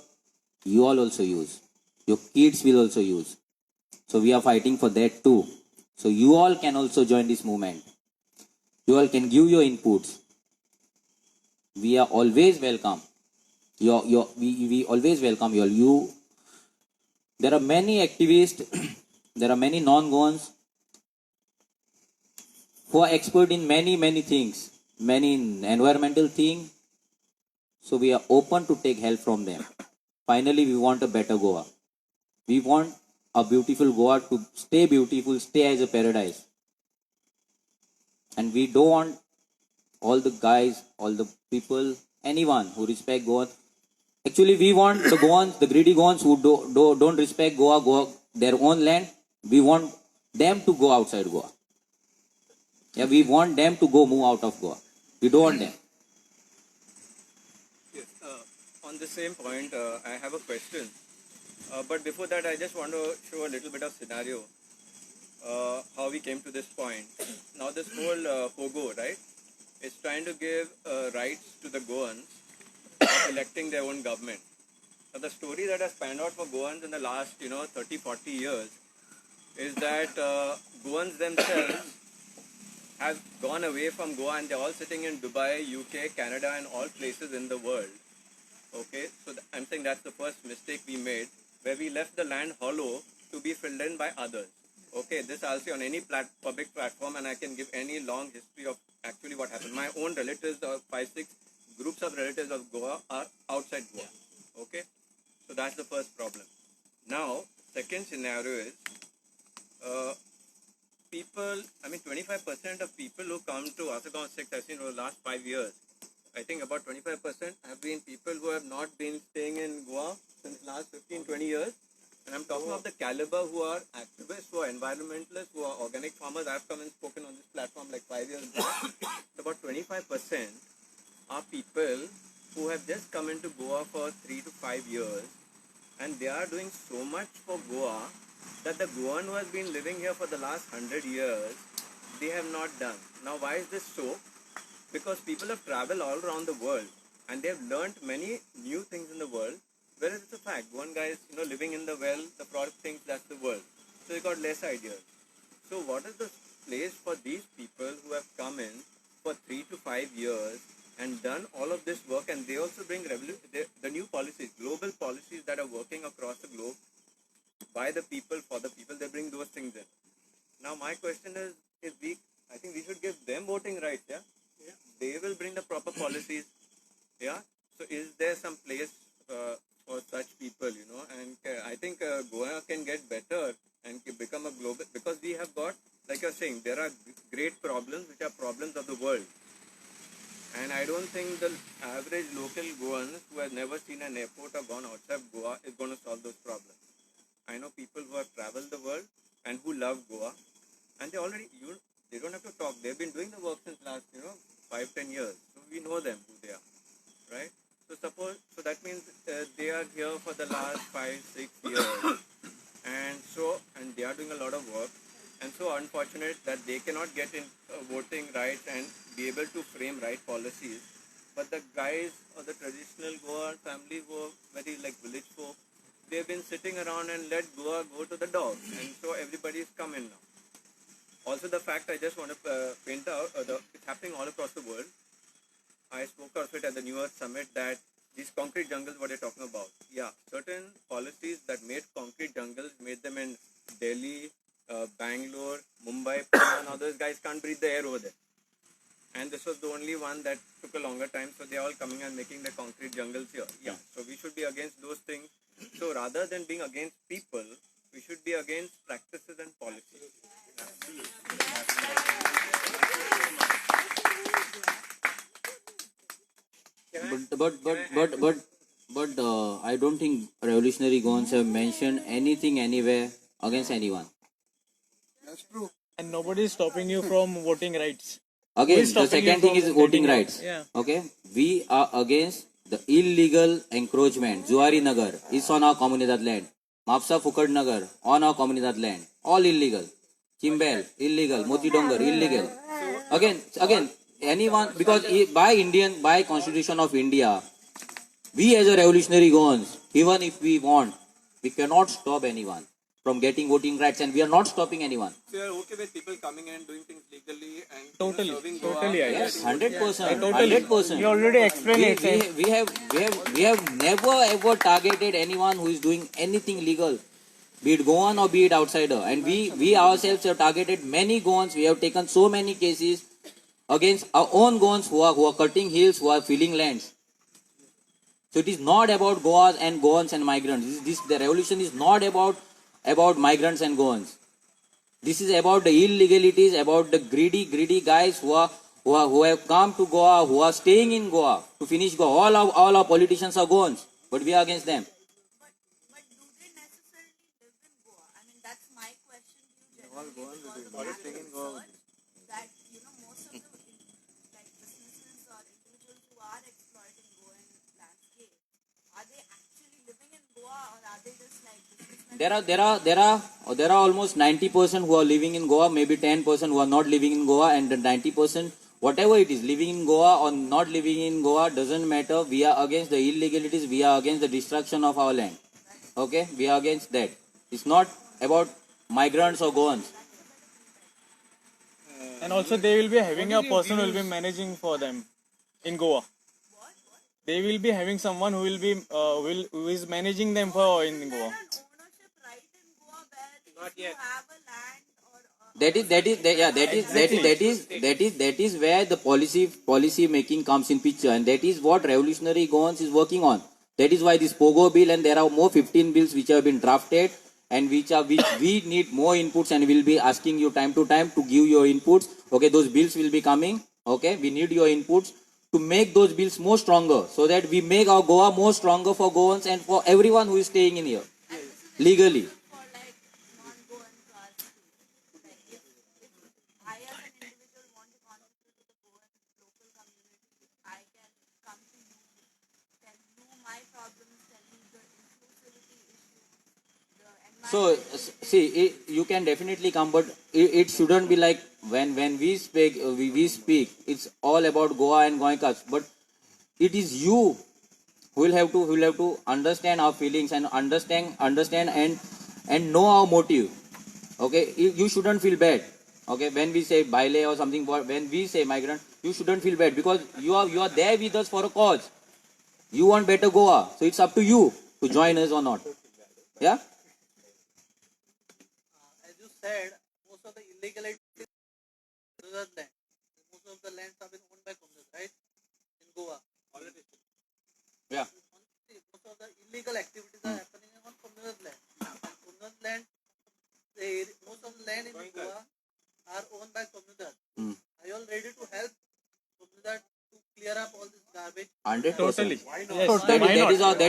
B: you all also use. Your kids will also use. So we are fighting for that too. So you all can also join this movement. You all can give your inputs. We are always welcome. We always welcome you all. There are many activists, there are many non-Goans who are expert in many things, many in environmental things, So we are open to take help from them. Finally, we want a better Goa. We want a beautiful Goa to stay beautiful, stay as a paradise. And we don't want all the guys, all the people, anyone who respect Goa. Actually, we want the Goans, the greedy Goans who don't respect Goa, their own land. We want them to go outside Goa. Yeah, we want them to go move out of Goa. We don't want them.
H: Yes, on the same point, I have a question. But before that, I just want to show a little bit of scenario, how we came to this point. Now this whole Pogo, right, is trying to give rights to the Goans of electing their own government. Now the story that has panned out for Goans in the last, 30, 40 years is that Goans themselves have gone away from Goa and they're all sitting in Dubai, UK, Canada and all places in the world. Okay, so I'm saying that's the first mistake we made, where we left the land hollow to be filled in by others. Okay, this I'll say on any public platform, and I can give any long history of actually what happened. My own relatives, 5-6 groups of relatives of Goa are outside Goa. Okay, so that's the first problem. Now, second scenario is, people, 25% of people who come to Asagaon 6, I've seen over the last 5 years, I think about 25% have been people who have not been staying in Goa since last 15-20 years. And I'm talking of the caliber who are activists, who are environmentalists, who are organic farmers. I've come and spoken on this platform like 5 years back. About 25% are people who have just come into Goa for 3 to 5 years. And they are doing so much for Goa that the Goan who has been living here for the last 100 years, they have not done. Now why is this so? Because people have traveled all around the world and they have learned many new things in the world, whereas it's a fact. One guy is living in the well, the product thinks that's the world. So they got less ideas. So what is the place for these people who have come in for 3 to 5 years and done all of this work, and they also bring the new policies, global policies that are working across the globe by the people, for the people, they bring those things in. Now my question is I think we should give them voting rights, yeah? They will bring the proper policies, yeah? So is there some place for such people, and I think Goa can get better and can become a global, because we have got, like you're saying, there are great problems which are problems of the world. And I don't think the average local Goan who has never seen an airport or gone outside Goa is going to solve those problems. I know people who have traveled the world and who love Goa, and they already, they don't have to talk. They've been doing the work since last, 5-10 years. So we know them, who they are, right? So that means they are here for the last 5-6 years, and they are doing a lot of work. And so unfortunate that they cannot get in voting rights and be able to frame right policies. But the guys or the traditional Goa family who are very like village folk, they've been sitting around and let Goa go to the dogs. And so everybody is coming now. Also the fact I just want to paint out, it's happening all across the world. I spoke of it at the New Earth Summit that these concrete jungles, what you're talking about. Yeah, certain policies that made concrete jungles, made them in Delhi, Bangalore, Mumbai, Pune. Now those guys can't breathe the air over there. And this was the only one that took a longer time. So they're all coming and making the concrete jungles here. Yeah, so we should be against those things. So rather than being against people, we should be against practices and policies.
B: But I don't think revolutionary Goans have mentioned anything anywhere against anyone.
F: That's true.
L: And nobody is stopping you from voting rights.
B: Again,
L: Who is
B: the
L: stopping
B: second
L: you
B: thing
L: from
B: is voting
L: getting
B: rights.
L: Yeah.
B: Okay, we are against the illegal encroachment. Zuari Nagar is on our Comunidad land. Mapsa Fukad Nagar on our Comunidad land. All illegal. Chimbel illegal. Moti Dongar illegal. Again, anyone, because by Constitution of India, we as a revolutionary Goans, even if we want, we cannot stop anyone from getting voting rights, and we are not stopping anyone.
H: So you're okay with people coming and doing things legally and
L: Totally,
H: serving
L: totally,
H: Goa?
L: I
B: Yes,
L: guess.
B: 100%.
L: Totally.
B: 100%.
L: You already explained it.
B: We have never ever targeted anyone who is doing anything legal, be it Goan or be it outsider. And we ourselves have targeted many Goans. We have taken so many cases against our own Goans who are cutting hills, who are filling lands. So it is not about Goas and Goans and migrants. The revolution is not about migrants and Goans. This is about the illegalities, about the greedy guys who have come to Goa, who are staying in Goa to finish Goa. All our politicians are Goans, but we are against them.
K: But do they necessarily live in Goa? I mean, that's my question to you generally, because of my research that, you know, most of the like businesses or individuals who are exploiting Goan landscape, are they actually living in Goa, or are they just like businessmen?
B: There are almost 90% who are living in Goa, maybe 10% who are not living in Goa, and the 90%, whatever it is, living in Goa or not living in Goa doesn't matter. We are against the illegalities. We are against the destruction of our land. Okay, we are against that. It's not about migrants or Goans.
L: And also they will be having a person who will be managing for them in Goa. They will be having someone who will be who is managing them for in Goa.
K: Ownership right in Goa where if you have a land or
B: That is where the policy making comes in picture, and that is what Revolutionary Goans is working on. That is why this Pogo bill, and there are more 15 bills which have been drafted, and which we need more inputs, and we'll be asking you time to time to give your inputs. Okay, those bills will be coming. Okay, we need your inputs to make those bills more stronger, so that we make our Goa more stronger for Goans and for everyone who is staying in here legally.
K: for like non-Goan class too. Like if I as an individual want to contribute to the Goan local community, I can come to you, tell you my problems, tell you the inclusivity issue, the environment.
B: So see, you can definitely come, but it shouldn't be like when we speak, we speak. It's all about Goa and Goenkas, but it is you who will have to understand our feelings and understand and know our motive. Okay, you shouldn't feel bad. Okay, when we say baile or something, when we say migrant, you shouldn't feel bad, because you are there with us for a cause. You want better Goa, so it's up to you to join us or not. Yeah.
G: As you said, most of the illegalities in land. Most of the lands have been owned by communists, right? In Goa.
B: Yeah.
G: Most of the illegal activities are happening on communist land. Communist land, most of the land in Goa are owned by communists. Are you all ready to help communists to clear up all this garbage?
B: 100%.
L: Totally. Yes.
B: That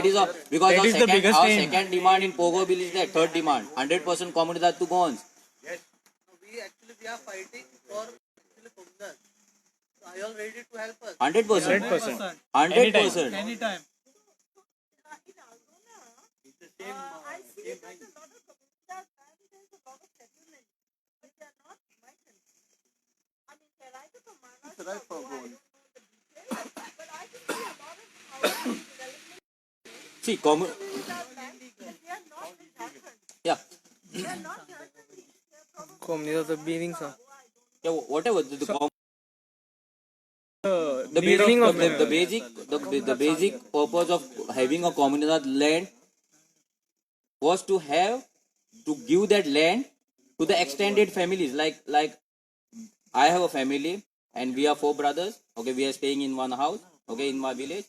B: is all. Because
L: That is the biggest
B: our
L: aim.
B: second demand in Pogo bill is that third demand. 100% comunidad to Goans.
G: We are fighting for actually communists. So are you all ready to help us?
B: 100%. 100%.
L: Anytime.
K: In Algona, I see that a lot of communities and there's a lot of settlement, but they are not migrants. I mean, they're either from Maharashtra
F: Right for
K: or Goa, I
F: Goan.
K: don't know the details, but I can see a lot of housing development
B: See,
K: communities are back, but they are not in Jharkhand.
B: yeah,
K: They are not Jharkhand. They are probably
G: Communities are being some.
B: yeah, whatever the basic purpose of having a comunidad land was to give that land to the extended families. Like I have a family and we are 4 brothers. Okay, we are staying in one house. Okay, in my village,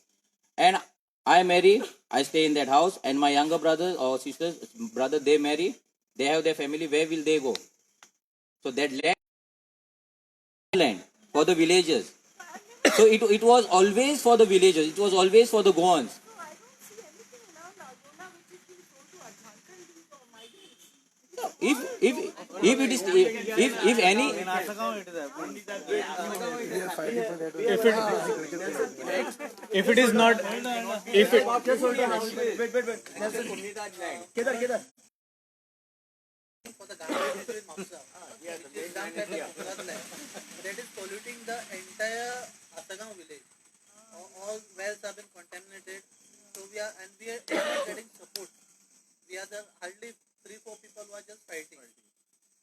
B: and I marry. I stay in that house, and my younger brothers or sisters, they marry. They have their family. Where will they go? So that land for the villagers. So it was always for the villagers. It was always for the Goans.
K: So I don't see anything around Algona which is being sold to Jharkhandis or migrants.
B: If any,
L: In Asagaon it is happening. If it is not, if it,
E: Kedar.
G: For the garbage issue in Mamsa, which is dumped at the communist land. That is polluting the entire Asagaon village. All wells have been contaminated. So we are not getting support. We are the hardly 3-4 people who are just fighting.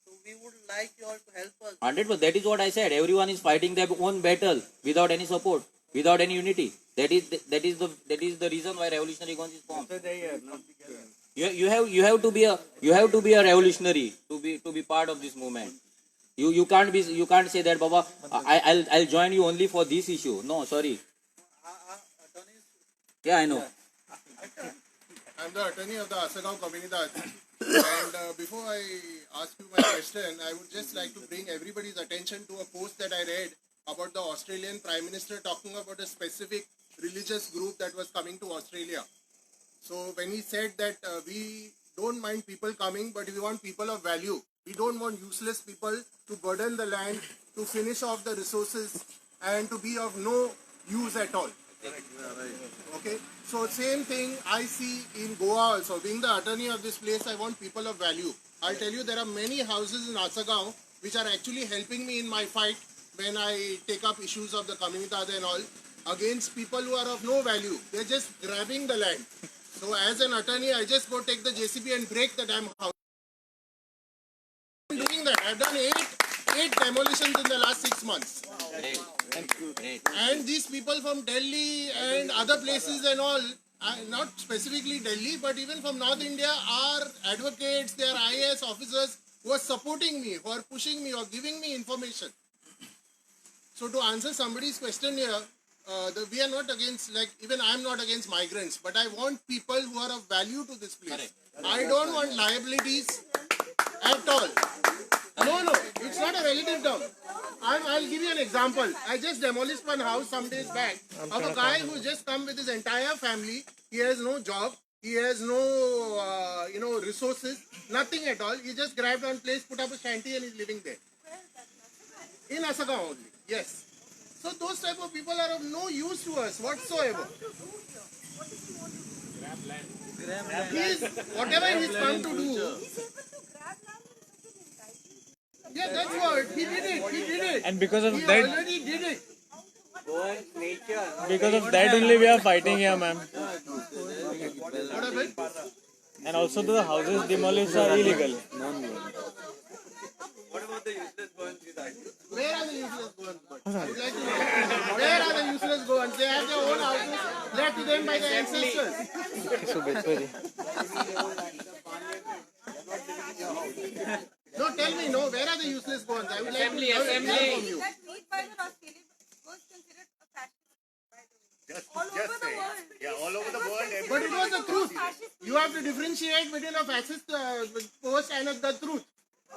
G: So we would like you all to help us.
B: 100%. That is what I said. Everyone is fighting their own battle without any support, without any unity. That is the reason why Revolutionary Goans is formed. You have to be a revolutionary to be part of this movement. You can't say that, Baba, I'll join you only for this issue. No, sorry. Yeah, I know.
F: I'm the attorney of the Asagaon Comunidad. And before I ask you my question, I would just like to bring everybody's attention to a post that I read about the Australian Prime Minister talking about a specific religious group that was coming to Australia. So when he said that we don't mind people coming, but we want people of value. We don't want useless people to burden the land, to finish off the resources, and to be of no use at all. Okay, so same thing I see in Goa also. Being the attorney of this place, I want people of value. I'll tell you, there are many houses in Asagaon which are actually helping me in my fight when I take up issues of the Comunidad and all against people who are of no value. They're just grabbing the land. So as an attorney, I just go take the JCB and break the damn house. I'm doing that. I've done eight demolitions in the last 6 months. And these people from Delhi and other places and all, not specifically Delhi, but even from North India, are advocates, they are IAS officers who are supporting me, who are pushing me or giving me information. So to answer somebody's question here, we are not against, like, even I am not against migrants, but I want people who are of value to this place. I don't want liabilities at all. No, it's not a relative term. I'll give you an example. I just demolished one house some days back of a guy who's just come with his entire family. He has no job. He has no, resources. Nothing at all. He just grabbed one place, put up a shanty and he's living there. In Asagaon only. Yes. So those type of people are of no use to us whatsoever. Whatever he's come to do. Yeah, that's what. He did it.
L: And because of
F: he
L: that,
F: already did it.
L: because of that only we are fighting here, ma'am.
F: What happened?
L: And also the houses demolished are illegal.
H: What about the useless burns he's arguing?
F: Where are the useless Goans? I would like to know. Where are the useless Goans? They have their own houses left to them by their ancestors. No, tell me, where are the useless Goans? I would like to hear from you.
K: That meat by the Australian was considered a fascist, by the way. All
C: Just
K: over the
C: say.
K: world.
C: Yeah, all over the world.
F: But it was the truth. You have to differentiate between a fascist post and the truth.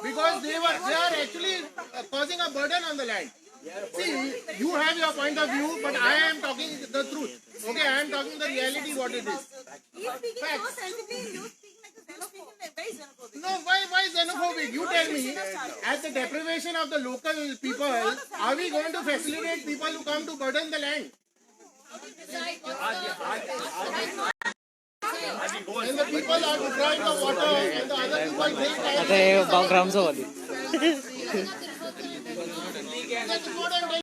F: Because they are actually causing a burden on the land. See, you have your point of view, but I am talking the truth. Okay, I am talking the reality what it is.
K: He's speaking so sensibly, you speak like a xenophobic, very xenophobic.
F: No, why xenophobic? You tell me, at the deprivation of the local people, are we going to facilitate people who come to burden the land? And the people are deprived of water, and the other people take time.
L: आता हे ग्रामचं वाली
F: That's what I'm telling you.